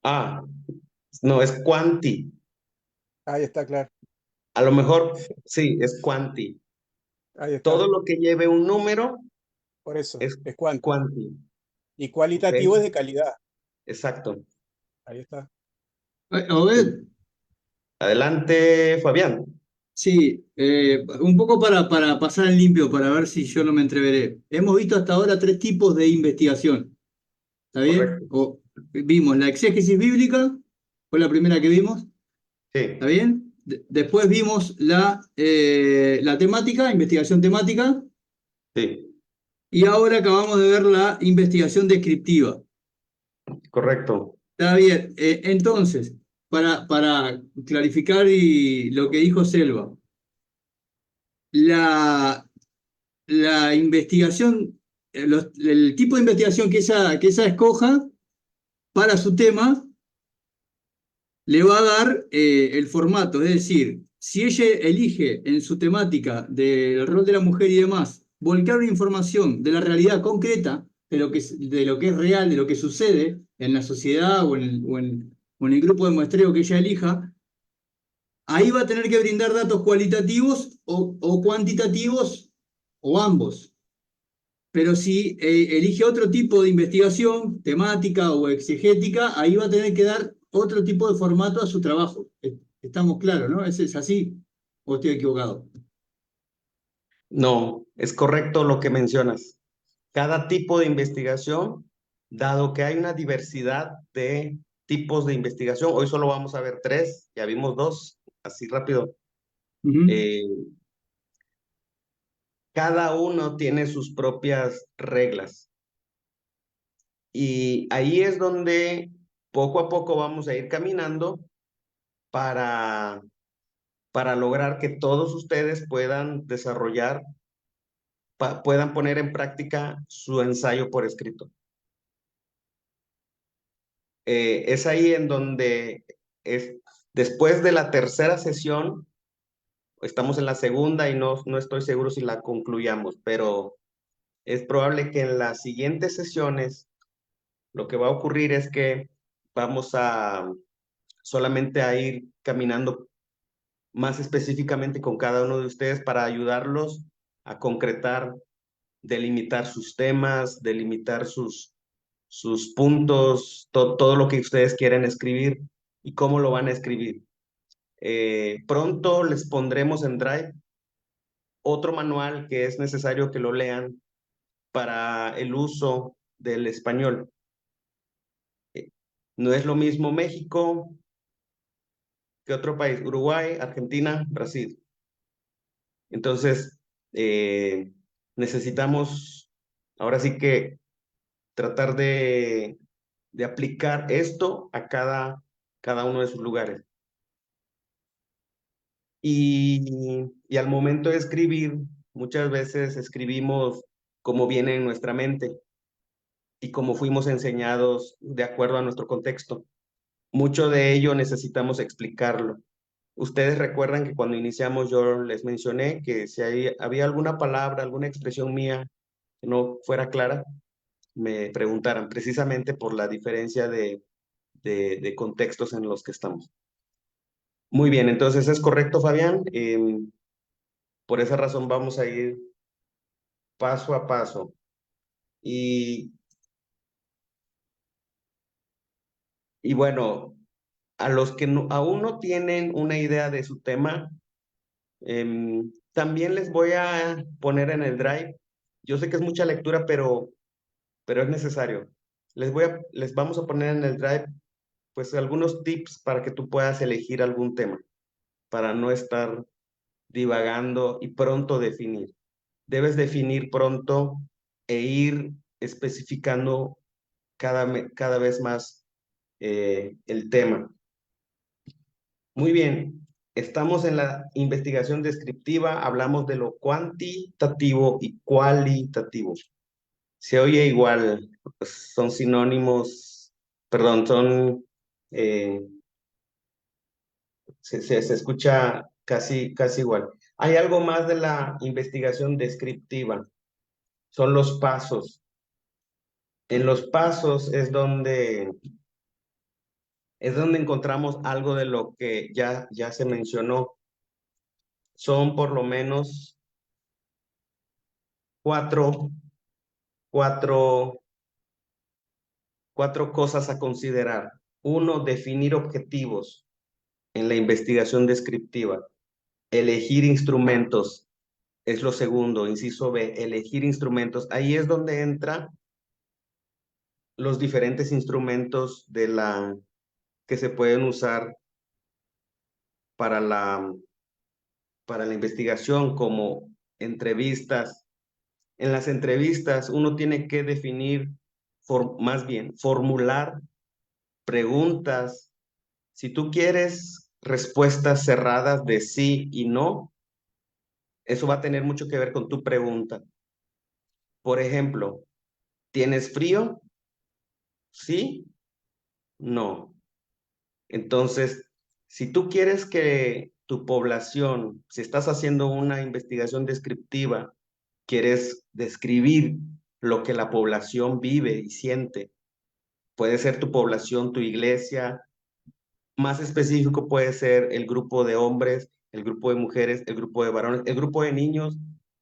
Ah, no, es cuanti. Ahí está, claro. A lo mejor, sí, es cuanti. Ahí está. Todo lo que lleve un número Por eso, es es cuánto. cuanti. Y cualitativo ¿Ok? es de calidad. Exacto. Ahí está. Obed, Adelante, Fabián. sí, un poco para pasar en limpio, para ver si yo no me entreveré. Hemos visto hasta ahora 3 tipos de investigación, ¿está bien? Correcto. Vimos la exégesis bíblica, fue la primera que vimos, Sí, ¿está bien? Después vimos la temática, investigación temática, sí, y ahora acabamos de ver la investigación descriptiva. correcto. Está bien, entonces, para clarificar lo que dijo Selva, la investigación, el tipo de investigación que ella escoja para su tema, le va a dar el formato. Es decir, si ella elige en su temática del rol de la mujer y demás, volcar una información de la realidad concreta, de lo que es real, de lo que sucede en la sociedad o en el grupo de muestreo que ella elija, ahí va a tener que brindar datos cualitativos o cuantitativos o ambos. Pero si elige otro tipo de investigación, temática o exegética, ahí va a tener que dar otro tipo de formato a su trabajo. Estamos claros, ¿no? ¿Es así? ¿O estoy equivocado? No, es correcto lo que mencionas. Cada tipo de investigación, dado que hay una diversidad de tipos de investigación, hoy solo vamos a ver 3, ya vimos 2, así rápido. Cada uno tiene sus propias reglas. Y ahí es donde poco a poco vamos a ir caminando para lograr que todos ustedes puedan desarrollar, puedan poner en práctica su ensayo por escrito. Es ahí en donde después de la tercera sesión, estamos en la segunda y no estoy seguro si la concluyamos, pero es probable que en las siguientes sesiones lo que va a ocurrir es que vamos a solamente a ir caminando más específicamente con cada uno de ustedes para ayudarlos a concretar, delimitar sus temas, delimitar sus puntos, todo lo que ustedes quieren escribir y cómo lo van a escribir. Pronto les pondremos en Drive otro manual que es necesario que lo lean para el uso del español. No es lo mismo México que otro país, Uruguay, Argentina, Brasil. Entonces, necesitamos ahora sí que tratar de aplicar esto a cada uno de sus lugares. Y al momento de escribir, muchas veces escribimos como viene en nuestra mente y como fuimos enseñados de acuerdo a nuestro contexto. Mucho de ello necesitamos explicarlo. Ustedes recuerdan que cuando iniciamos yo les mencioné que si había alguna palabra, alguna expresión mía que no fuera clara, me preguntaran precisamente por la diferencia de contextos en los que estamos. Muy bien, entonces es correcto, Fabián. Por esa razón vamos a ir paso a paso. Y bueno, a los que aún no tienen una idea de su tema, también les voy a poner en el Drive. Yo sé que es mucha lectura, pero es necesario. Les vamos a poner en el Drive pues algunos tips para que tú puedas elegir algún tema, para no estar divagando y pronto definir. Debes definir pronto e ir especificando cada vez más el tema. Muy bien, estamos en la investigación descriptiva, hablamos de lo cuantitativo y cualitativo. Se oye igual, pues, son sinónimos, perdón, se escucha casi igual. Hay algo más de la investigación descriptiva, son los pasos. En los pasos es donde encontramos algo de lo que ya se mencionó. Son por lo menos cuatro cosas a considerar. Uno, definir objetivos en la investigación descriptiva. Elegir instrumentos es lo segundo. Inciso B, elegir instrumentos. Ahí es donde entran los diferentes instrumentos que se pueden usar para la investigación, como entrevistas. En las entrevistas uno tiene que definir, más bien, formular preguntas. Si tú quieres respuestas cerradas de sí y no, eso va a tener mucho que ver con tu pregunta. Por ejemplo, ¿tienes frío? ¿Sí? No. Entonces, si tú quieres que tu población, si estás haciendo una investigación descriptiva, quieres describir lo que la población vive y siente, puede ser tu población, tu iglesia, más específico puede ser el grupo de hombres, el grupo de mujeres, el grupo de varones, el grupo de niños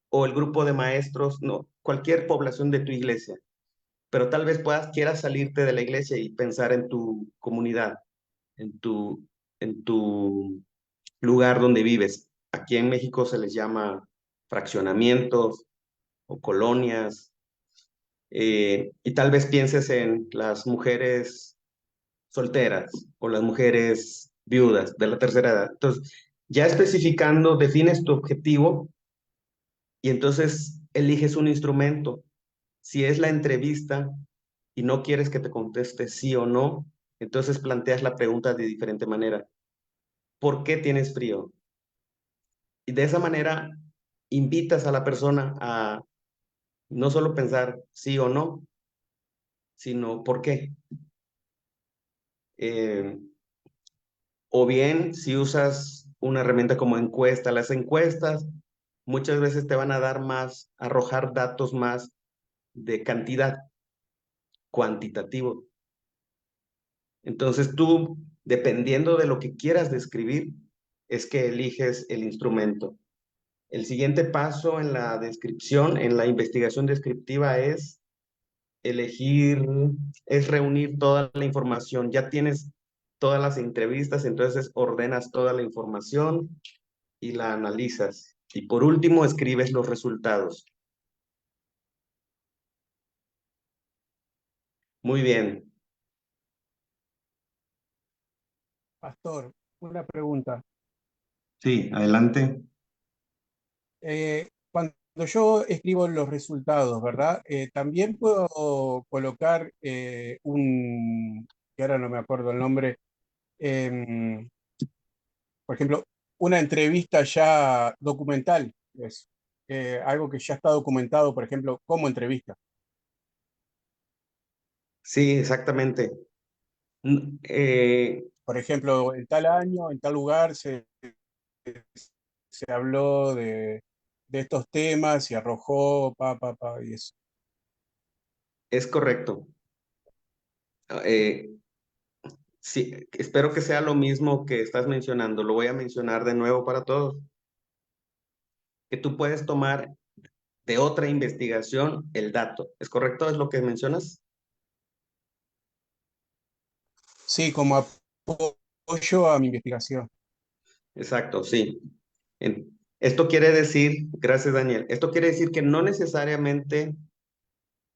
o el grupo de maestros, no, cualquier población de tu iglesia. Pero tal vez quieras salirte de la iglesia y pensar en tu comunidad, en tu lugar donde vives. Aquí en México se les llama fraccionamientos o colonias. Y tal vez pienses en las mujeres solteras o las mujeres viudas de la tercera edad. Entonces, ya especificando, defines tu objetivo y entonces eliges un instrumento. Si es la entrevista y no quieres que te conteste sí o no, entonces planteas la pregunta de diferente manera. ¿Por qué tienes frío? Y de esa manera invitas a la persona a no solo pensar sí o no, sino por qué. O bien, si usas una herramienta como encuesta, las encuestas muchas veces te van a dar más, arrojar datos más de cantidad, cuantitativo. Entonces tú, dependiendo de lo que quieras describir, es que eliges el instrumento. El siguiente paso en la descripción, en la investigación descriptiva es reunir toda la información. Ya tienes todas las entrevistas, entonces ordenas toda la información y la analizas. Y por último, escribes los resultados. Muy bien. Pastor, una pregunta. Sí, adelante. Cuando yo escribo los resultados, ¿verdad? También puedo colocar que ahora no me acuerdo el nombre, em, por ejemplo, una entrevista ya documental, es algo que ya está documentado, por ejemplo, como entrevista. Sí, exactamente. Por ejemplo, en tal año, en tal lugar, se habló de estos temas y arrojó, y eso. Es correcto. Sí, espero que sea lo mismo que estás mencionando. Lo voy a mencionar de nuevo para todos. Que tú puedes tomar de otra investigación el dato. ¿Es correcto? ¿Es lo que mencionas? Sí, como apoyo a mi investigación. Exacto, sí. Esto quiere decir, gracias Daniel, esto quiere decir que no necesariamente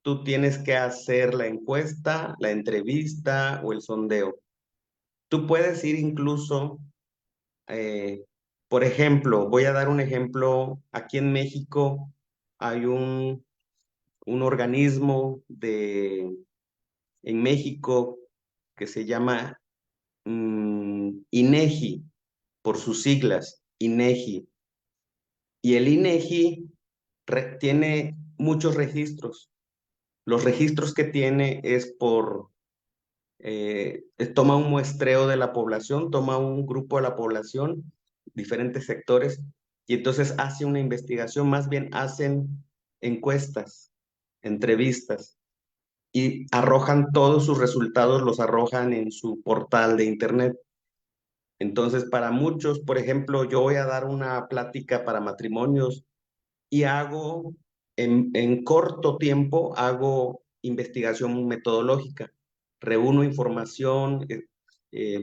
tú tienes que hacer la encuesta, la entrevista o el sondeo. Tú puedes ir incluso Por ejemplo, voy a dar un ejemplo. Aquí en México hay un organismo en México que se llama INEGI, por sus siglas, INEGI. Y el INEGI tiene muchos registros. Los registros que tiene es toma un muestreo de la población, toma un grupo de la población, diferentes sectores, y entonces hace una investigación, más bien hacen encuestas, entrevistas, y arrojan todos sus resultados, los arrojan en su portal de internet. Entonces, para muchos, por ejemplo, yo voy a dar una plática para matrimonios y hago, en corto tiempo, hago investigación metodológica. Reúno información,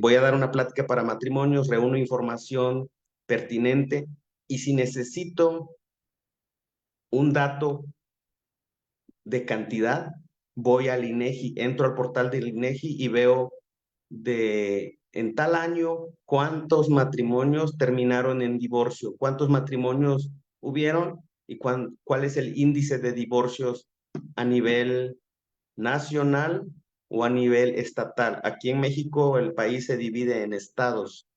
voy a dar una plática para matrimonios, reúno información pertinente y si necesito un dato de cantidad, voy al INEGI, entro al portal del INEGI y veo en tal año cuántos matrimonios terminaron en divorcio, cuántos matrimonios hubieron y cuál es el índice de divorcios a nivel nacional o a nivel estatal. Aquí en México el país se divide en estados.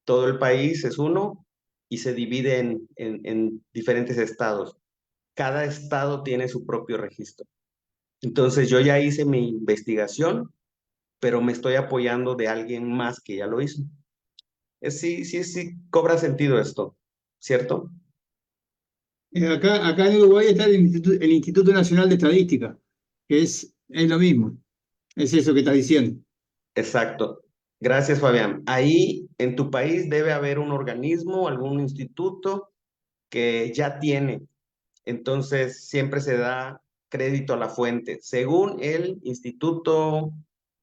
Todo el país es uno y se divide en diferentes estados. Cada estado tiene su propio registro. Entonces yo ya hice mi investigación, pero me estoy apoyando de alguien más que ya lo hizo. Sí, cobra sentido esto, ¿cierto? Acá en Uruguay está el Instituto Nacional de Estadística, que es lo mismo. Es eso que estás diciendo. Exacto. Gracias, Fabián. Ahí en tu país debe haber un organismo, algún instituto que ya tiene. Entonces siempre se da crédito a la fuente, según el Instituto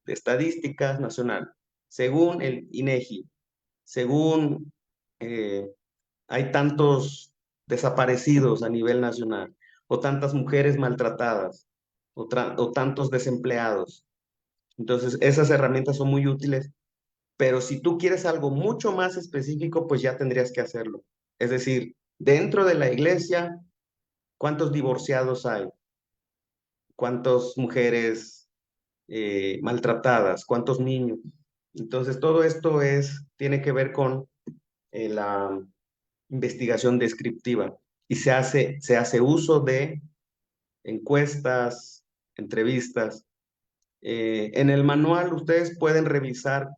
de Estadísticas Nacional, según el INEGI, según hay tantos desaparecidos a nivel nacional, o tantas mujeres maltratadas, o tantos desempleados. Entonces, esas herramientas son muy útiles, pero si tú quieres algo mucho más específico, pues ya tendrías que hacerlo. Es decir, dentro de la iglesia, ¿cuántos divorciados hay? ¿Cuántas mujeres maltratadas? ¿Cuántos niños? Entonces, todo esto tiene que ver con la investigación descriptiva y se hace uso de encuestas, entrevistas. En el manual ustedes pueden revisar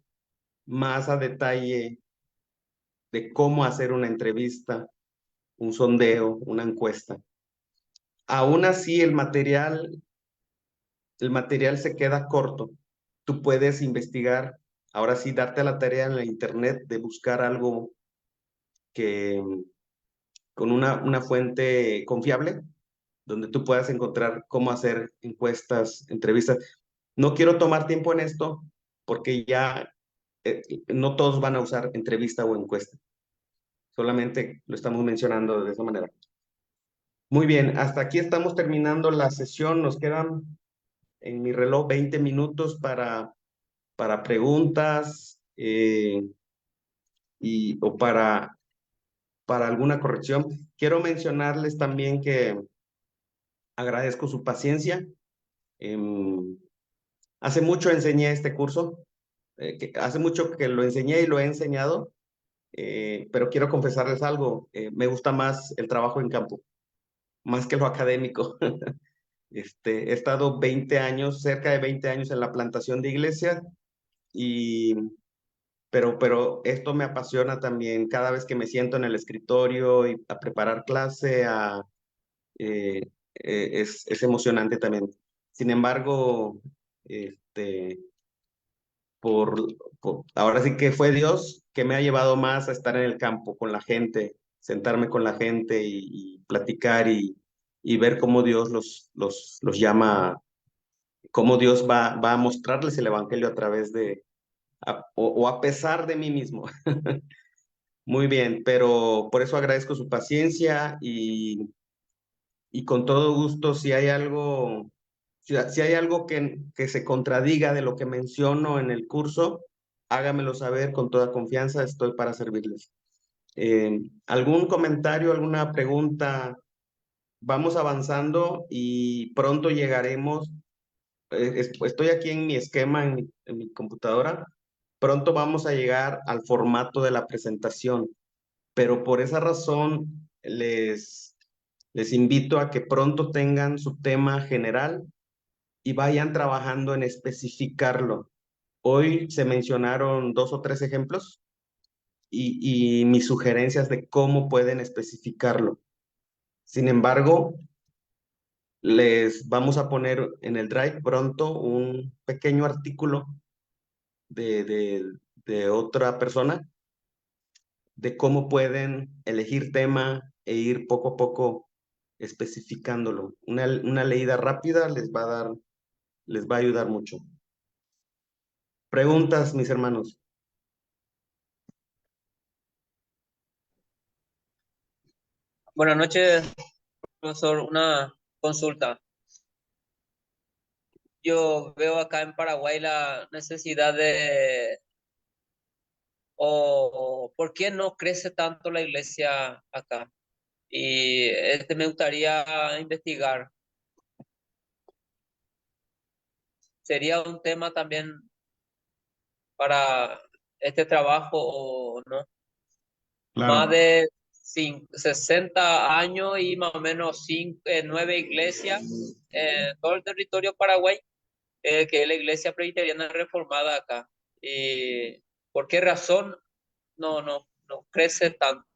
más a detalle de cómo hacer una entrevista, un sondeo, una encuesta. Aún así, el material se queda corto. Tú puedes investigar, ahora sí, darte a la tarea en la internet de buscar algo con una fuente confiable, donde tú puedas encontrar cómo hacer encuestas, entrevistas. No quiero tomar tiempo en esto porque ya no todos van a usar entrevista o encuesta. Solamente lo estamos mencionando de esa manera. Muy bien, hasta aquí estamos terminando la sesión. Nos quedan en mi reloj 20 minutos para preguntas o para alguna corrección. Quiero mencionarles también que agradezco su paciencia. Hace mucho enseñé este curso, hace mucho que lo enseñé y lo he enseñado, pero quiero confesarles algo, me gusta más el trabajo en campo, más que lo académico. He estado 20 años, cerca de 20 años en la plantación de iglesias, pero esto me apasiona también cada vez que me siento en el escritorio y a preparar clase, es emocionante también. Sin embargo, ahora sí que fue Dios que me ha llevado más a estar en el campo con la gente, sentarme con la gente y platicar y ver cómo Dios los llama, cómo Dios va a mostrarles el evangelio a través o a pesar de mí mismo. Muy bien, pero por eso agradezco su paciencia y con todo gusto, si hay algo que se contradiga de lo que menciono en el curso, hágamelo saber con toda confianza, estoy para servirles. ¿Algún comentario, alguna pregunta? Vamos avanzando y pronto llegaremos. Estoy aquí en mi esquema, en mi computadora. Pronto vamos a llegar al formato de la presentación, pero por esa razón les invito a que pronto tengan su tema general y vayan trabajando en especificarlo. Hoy se mencionaron 2 o 3 ejemplos y mis sugerencias de cómo pueden especificarlo. Sin embargo, les vamos a poner en el Drive pronto un pequeño artículo de otra persona de cómo pueden elegir tema e ir poco a poco especificándolo. Una leída rápida les va a ayudar mucho. Preguntas, mis hermanos. Buenas noches, profesor. Una consulta. Yo veo acá en Paraguay la necesidad o por qué no crece tanto la iglesia acá. Y me gustaría investigar. ¿Sería un tema también para este trabajo o no? Claro. Más de 60 años y más o menos 9 iglesias en todo el territorio Paraguay, que es la iglesia presbiteriana reformada acá. ¿Y por qué razón no crece tanto?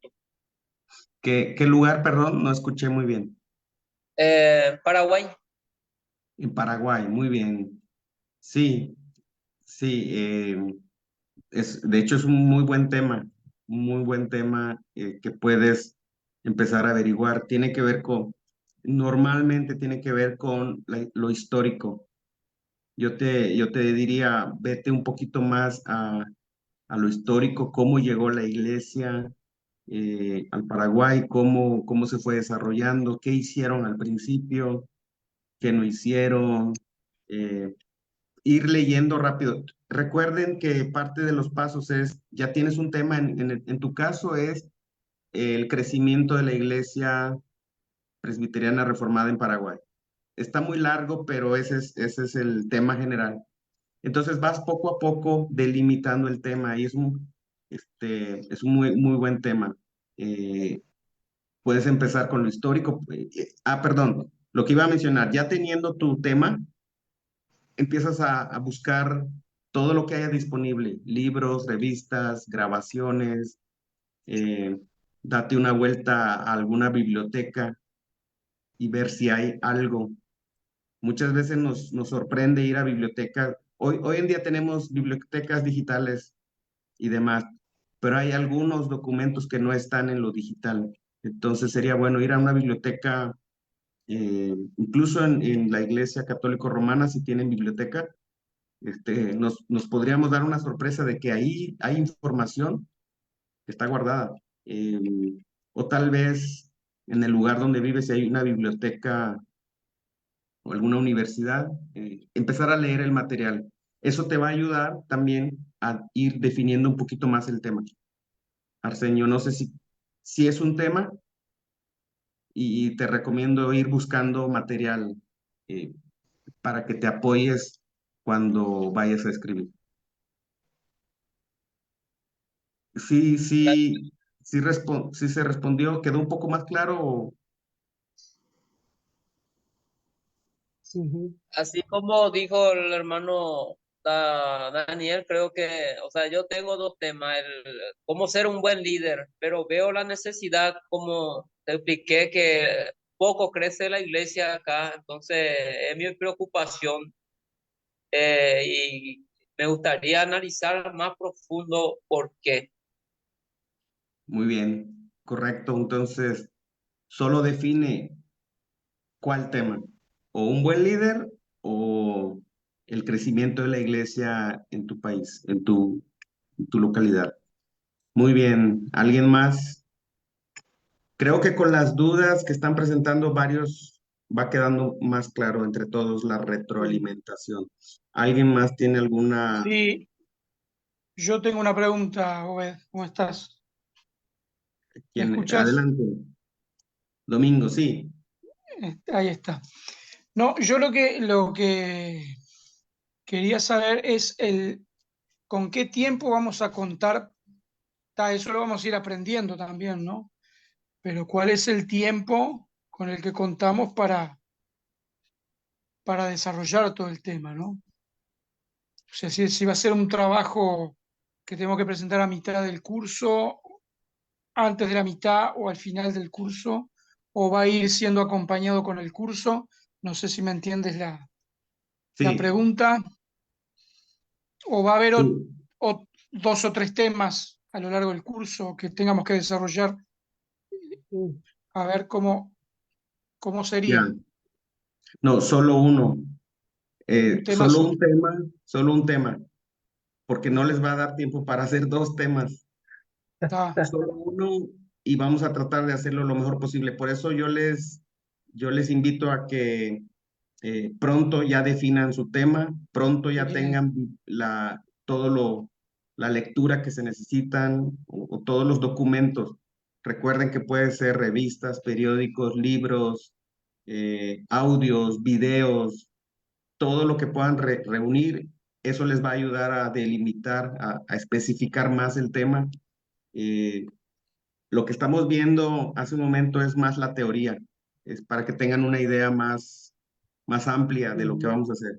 ¿Qué lugar, perdón? No escuché muy bien. Paraguay. En Paraguay, muy bien. Sí, sí. De hecho, es un muy buen tema que puedes empezar a averiguar. Normalmente tiene que ver con lo histórico. Yo te diría, vete un poquito más a lo histórico, cómo llegó la iglesia al Paraguay, cómo se fue desarrollando, qué hicieron al principio, qué no hicieron. eh, Ir leyendo rápido. Recuerden que parte de los pasos es, ya tienes un tema, en tu caso es el crecimiento de la iglesia presbiteriana reformada en Paraguay. Está muy largo, pero ese es el tema general. Entonces vas poco a poco delimitando el tema y es un muy, muy buen tema. Puedes empezar con lo histórico. Perdón, lo que iba a mencionar, ya teniendo tu tema, empiezas a buscar todo lo que haya disponible, libros, revistas, grabaciones, date una vuelta a alguna biblioteca y ver si hay algo. Muchas veces nos sorprende ir a bibliotecas. Hoy en día tenemos bibliotecas digitales y demás, pero hay algunos documentos que no están en lo digital. Entonces sería bueno ir a una biblioteca, incluso en la Iglesia Católico Romana, si tienen biblioteca, nos podríamos dar una sorpresa de que ahí hay información que está guardada. Eh, o tal vez en el lugar donde vives, si hay una biblioteca o alguna universidad, empezar a leer el material. Eso te va a ayudar también a ir definiendo un poquito más el tema. Arsenio, no sé si es un tema y te recomiendo ir buscando material eh, para que te apoyes cuando vayas a escribir. Sí se respondió, ¿quedó un poco más claro? Ujú. Así como dijo el hermano Daniel, creo que, o sea, yo tengo dos temas, cómo ser un buen líder, pero veo la necesidad, como te expliqué, que poco crece la iglesia acá, entonces es mi preocupación y me gustaría analizar más profundo por qué. Muy bien, correcto. Entonces, solo define cuál tema, o un buen líder o el crecimiento de la iglesia en tu país, en tu localidad. Muy bien, ¿alguien más? Creo que con las dudas que están presentando varios va quedando más claro entre todos la retroalimentación. ¿Alguien más tiene alguna? Sí, yo tengo una pregunta, Obed, ¿cómo estás? ¿Me escuchás? Adelante. Domingo, sí. Ahí está. No, yo lo que quería saber es con qué tiempo vamos a contar. Eso lo vamos a ir aprendiendo también, ¿no? Pero ¿cuál es el tiempo con el que contamos para desarrollar todo el tema, ¿no? O sea, si va a ser un trabajo que tengo que presentar a mitad del curso, antes de la mitad o al final del curso, o va a ir siendo acompañado con el curso. No sé si me entiendes la Sí, pregunta. O va a haber sí. 2 o 3 temas a lo largo del curso que tengamos que desarrollar. A ver cómo Ya. sería. No, solo uno. Un tema solo. Solo un tema, porque no les va a dar tiempo para hacer 2 temas. Está Solo uno y vamos a tratar de hacerlo lo mejor posible. Por eso yo les invito a que pronto ya definan su tema, pronto ya bien. tengan la lectura que se necesitan o todos los documentos. Recuerden que puede ser revistas, periódicos, libros, audios, videos, todo lo que puedan reunir. Eso les va a ayudar a delimitar, a especificar más el tema. Eh, lo que estamos viendo hace un momento es más la teoría, es para que tengan una idea más amplia de lo que vamos a hacer.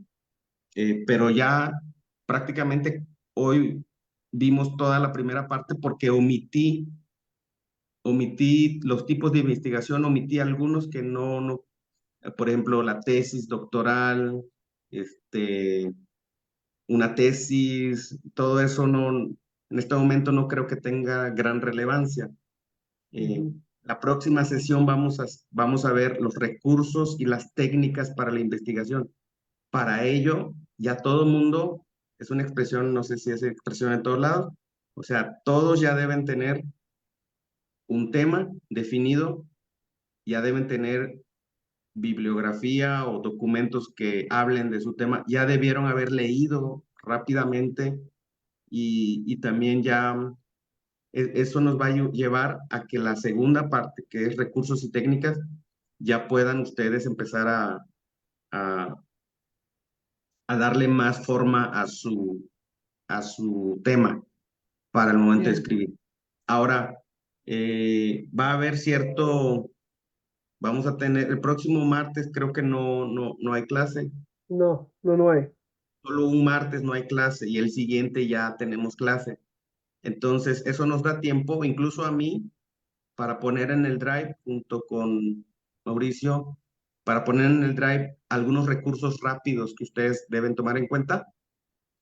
Pero ya prácticamente hoy vimos toda la primera parte porque omití los tipos de investigación, omití algunos que no, por ejemplo, la tesis doctoral, una tesis, todo eso en este momento no creo que tenga gran relevancia. La próxima sesión vamos a ver los recursos y las técnicas para la investigación. Para ello, ya todo el mundo, es una expresión, no sé si es expresión en todos lados, o sea, todos ya deben tener un tema definido, ya deben tener bibliografía o documentos que hablen de su tema, ya debieron haber leído rápidamente y también ya eso nos va a llevar a que la segunda parte, que es recursos y técnicas, ya puedan ustedes empezar a, a darle más forma a su tema para el momento de Bien. escribir. Ahora, va a haber vamos a tener, el próximo martes creo que no hay clase, No hay. solo un martes no hay clase y el siguiente ya tenemos clase. Entonces, eso nos da tiempo, incluso a mí, para poner en el Drive, junto con Mauricio, para poner en el Drive algunos recursos rápidos que ustedes deben tomar en cuenta.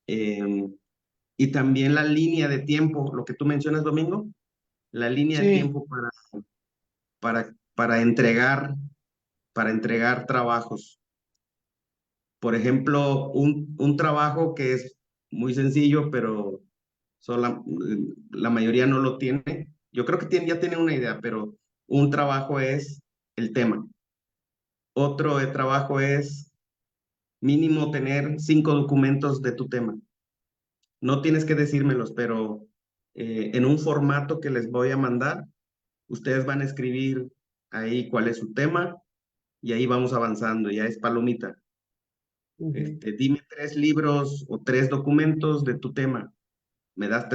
Y también la línea de tiempo, lo que tú mencionas, Domingo, la línea de Sí, tiempo para entregar trabajos. Por ejemplo, un trabajo que es muy sencillo, pero la mayoría no lo tiene. Yo creo que ya tienen una idea, pero un trabajo es el tema. Otro trabajo es mínimo tener 5 documentos de tu tema. No tienes que decírmelos, pero en un formato que les voy a mandar, ustedes van a escribir ahí cuál es su tema y ahí vamos avanzando, ya es palomita. Dime 3 libros o 3 documentos de tu tema. Me das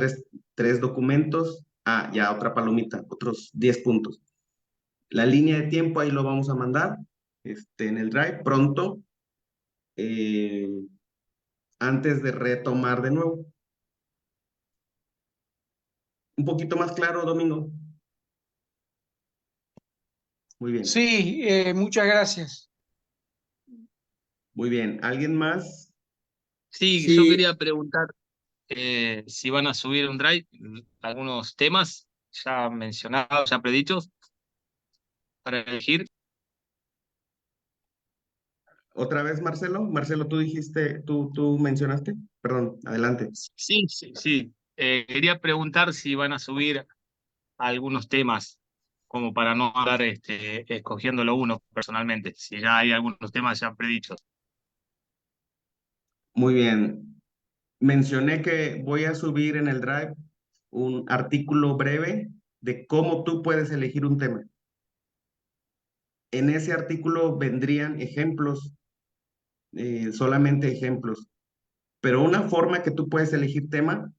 3 documentos, ya otra palomita, otros 10 puntos. La línea de tiempo ahí lo vamos a mandar en el Drive pronto, antes de retomar de nuevo. Un poquito más claro, Domingo. Muy bien, sí, muchas gracias. muy bien. ¿Alguien más? Sí, yo Sí, quería preguntar si van a subir un drive algunos temas ya mencionados, ya predichos, para elegir. ¿Otra vez, Marcelo? Marcelo, tú dijiste, tú mencionaste. Perdón, adelante. Sí, sí, sí. Quería preguntar si van a subir algunos temas, como para no andar escogiéndolo uno personalmente, si ya hay algunos temas ya predichos. Muy bien. Mencioné que voy a subir en el Drive un artículo breve de cómo tú puedes elegir un tema. En ese artículo vendrían ejemplos, solamente ejemplos, pero una forma que tú puedes elegir tema,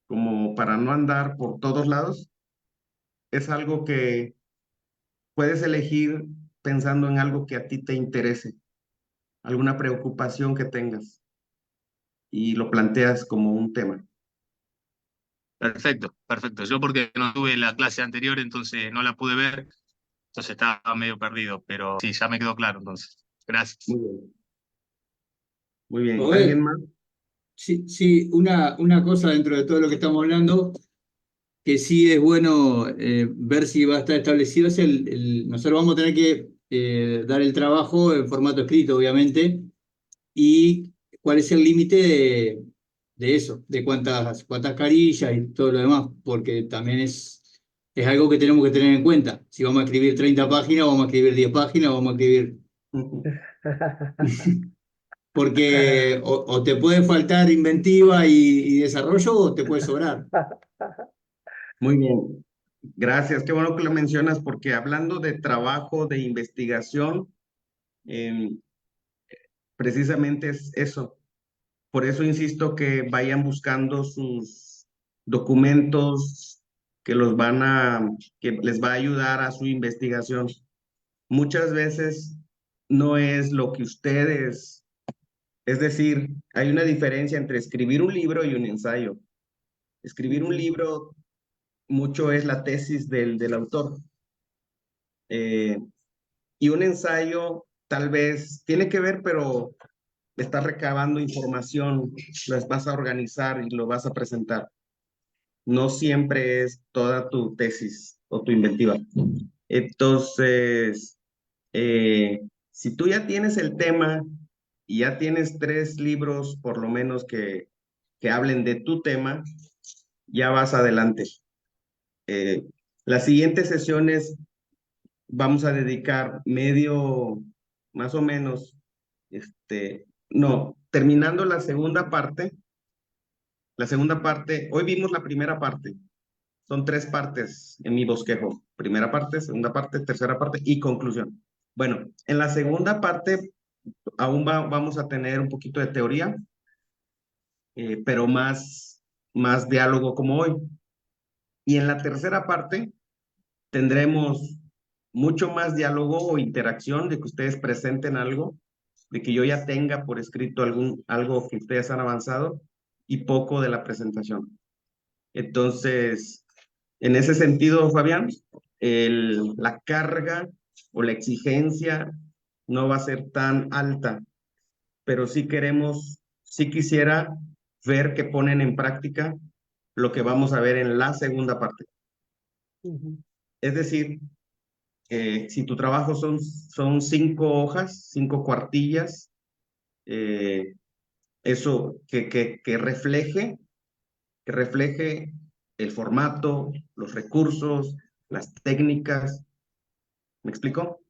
como para no andar por todos lados, es algo que puedes elegir pensando en algo que a ti te interese, alguna preocupación que tengas, y lo planteas como un tema. Perfecto, perfecto. Yo porque no tuve la clase anterior, entonces no la pude ver, entonces estaba medio perdido, pero sí, ya me quedó claro entonces. Gracias. Muy bien. Muy bien. Joel, ¿Alguien más? sí, una cosa dentro de todo lo que estamos hablando, que sí es bueno ver si va a estar establecido, es nosotros vamos a tener que dar el trabajo en formato escrito, obviamente, y cuál es el límite de eso, de cuántas carillas y todo lo demás, porque también es algo que tenemos que tener en cuenta. Si vamos a escribir 30 páginas, vamos a escribir 10 páginas, vamos a escribir... Porque o te puede faltar inventiva y desarrollo o te puede sobrar. Muy bien. Gracias. Qué bueno que lo mencionas porque hablando de trabajo, de investigación, precisamente es eso. Por eso insisto que vayan buscando sus documentos que les va a ayudar a su investigación. Muchas veces no es lo que ustedes, es decir, hay una diferencia entre escribir un libro y un ensayo. Escribir un libro mucho es la tesis del autor. Y un ensayo tal vez tiene que ver, pero estás recabando información, las vas a organizar y lo vas a presentar. No siempre es toda tu tesis o tu inventiva. Entonces, si tú ya tienes el tema y ya tienes 3 libros por lo menos que hablen de tu tema, ya vas adelante. Las siguientes sesiones vamos a dedicar más o menos, no, terminando la segunda parte, hoy vimos la primera parte, son 3 partes en mi bosquejo, primera parte, segunda parte, tercera parte y conclusión. Bueno, en la segunda parte aún vamos a tener un poquito de teoría, pero más diálogo como hoy. Y en la tercera parte tendremos mucho más diálogo o interacción, de que ustedes presenten algo, de que yo ya tenga por escrito algo que ustedes han avanzado y poco de la presentación. Entonces, en ese sentido, Fabián, la carga o la exigencia no va a ser tan alta, pero sí quisiera ver que ponen en práctica lo que vamos a ver en la segunda parte. Es decir, si tu trabajo son 5 hojas, 5 cuartillas, eso que refleje el formato, los recursos, las técnicas. ¿Me explico?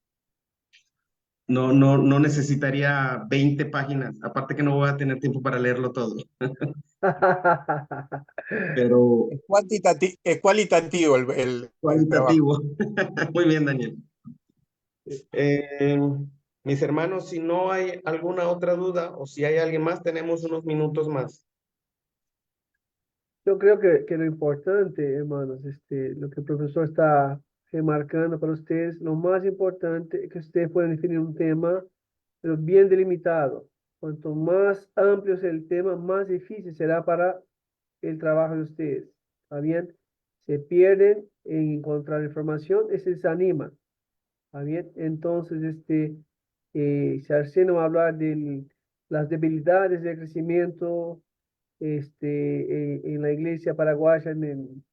No necesitaría 20 páginas, aparte que no voy a tener tiempo para leerlo todo. Pero Es cualitativo el trabajo. cualitativo. Muy bien, Daniel. Mis hermanos, si no hay alguna otra duda o si hay alguien más, tenemos unos minutos más. Yo creo que lo importante, hermanos, lo que el profesor está remarcando para ustedes, lo más importante es que ustedes puedan definir un tema, pero bien delimitado. Cuanto más amplio sea el tema, más difícil será para el trabajo de ustedes. ¿Está bien? Se pierden en encontrar información y se desaniman. ¿Está bien? Entonces, si Arseno va a hablar de las debilidades del crecimiento en la iglesia paraguaya, en-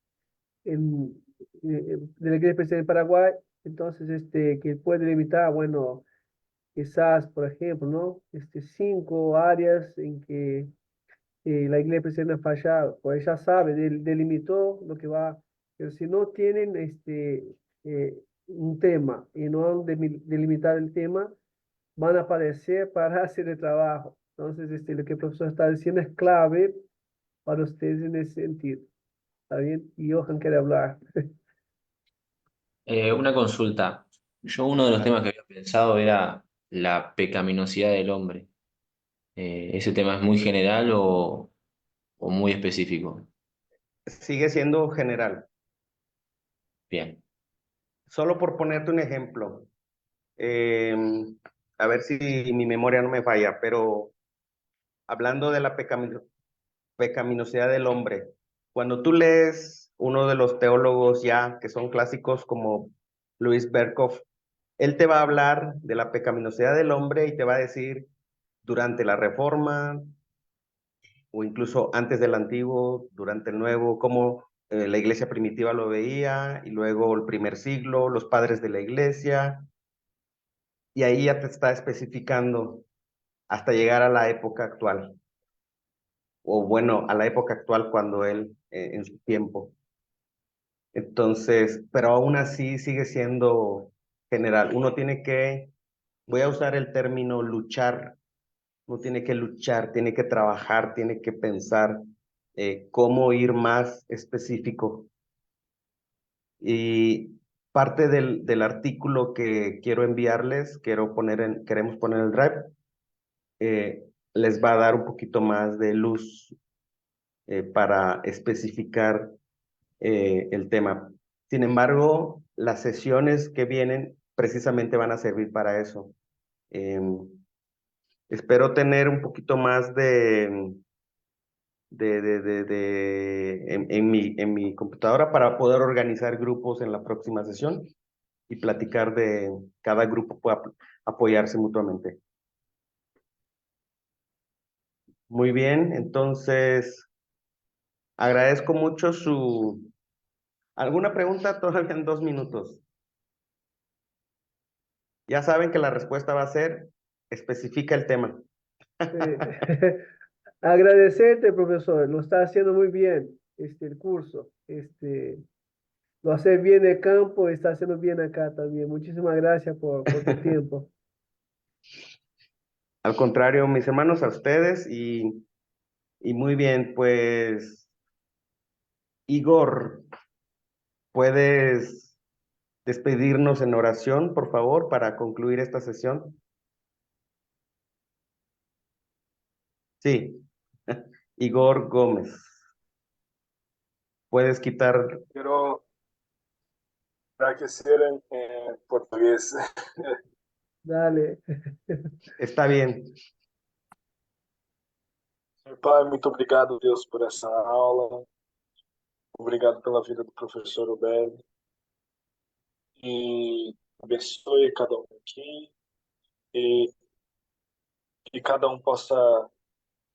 de la iglesia presbiteriana en Paraguay, entonces, que puede limitar, bueno, quizás, por ejemplo, ¿no? 5 áreas en que la iglesia presbiteriana ha fallado, pues ya sabe, delimitó lo que va, pero si no tienen un tema y no han delimitado el tema, van a aparecer para hacer el trabajo. Entonces, lo que el profesor está diciendo es clave para ustedes en ese sentido. ¿Está bien? Y Johan quiere hablar. Una consulta. Yo uno de los temas que había pensado era la pecaminosidad del hombre. ¿Ese tema es muy general o muy específico? Sigue siendo general. Bien. Solo por ponerte un ejemplo, a ver si mi memoria no me falla, pero hablando de la pecaminosidad del hombre, cuando tú lees uno de los teólogos ya que son clásicos como Luis Berkhoff, él te va a hablar de la pecaminosidad del hombre y te va a decir durante la Reforma o incluso antes del Antiguo, durante el Nuevo, cómo la iglesia primitiva lo veía, y luego el primer siglo, los padres de la iglesia, y ahí ya te está especificando hasta llegar a la época actual, o bueno, a la época actual cuando él, en su tiempo. Entonces, pero aún así sigue siendo general. Uno tiene que, voy a usar el término luchar, uno tiene que luchar, tiene que trabajar, tiene que pensar cómo ir más específico. Y parte del artículo que quiero enviarles, queremos poner en el Drive, les va a dar un poquito más de luz para especificar el tema. Sin embargo, las sesiones que vienen precisamente van a servir para eso. Espero tener un poquito más en mi computadora para poder organizar grupos en la próxima sesión y platicar de cada grupo pueda apoyarse mutuamente. Muy bien, entonces agradezco mucho su... ¿Alguna pregunta? Todavía en 2 minutos. Ya saben que la respuesta va a ser, especifica el tema. Agradecerte, profesor, lo está haciendo muy bien el curso. Lo hace bien el campo, está haciendo bien acá también. Muchísimas gracias por tu tiempo. Al contrario, mis hermanos, a ustedes y muy bien, pues Igor, ¿puedes despedirnos en oración, por favor, para concluir esta sesión? Sí, Igor Gómez. Puedes quitar... Quiero agradecer en portugués. Dale. Está bien. Senhor Pai, muito obrigado, Deus, por essa aula. Obrigado pela vida do professor Obed. E abençoe cada um aqui. E que cada um possa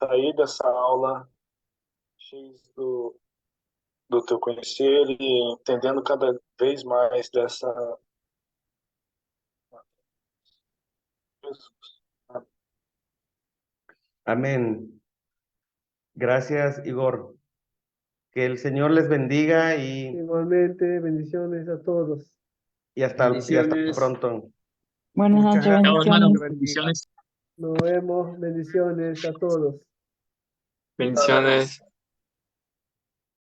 sair dessa aula cheio do teu conhecer e entendendo cada vez mais dessa... Amén. Gracias, Igor. Que el Señor les bendiga y Igualmente, bendiciones a todos. hasta pronto. Buenas noches, Chao, hermano. bendiciones. Bendiciones. Nos vemos, bendiciones a todos. Bendiciones.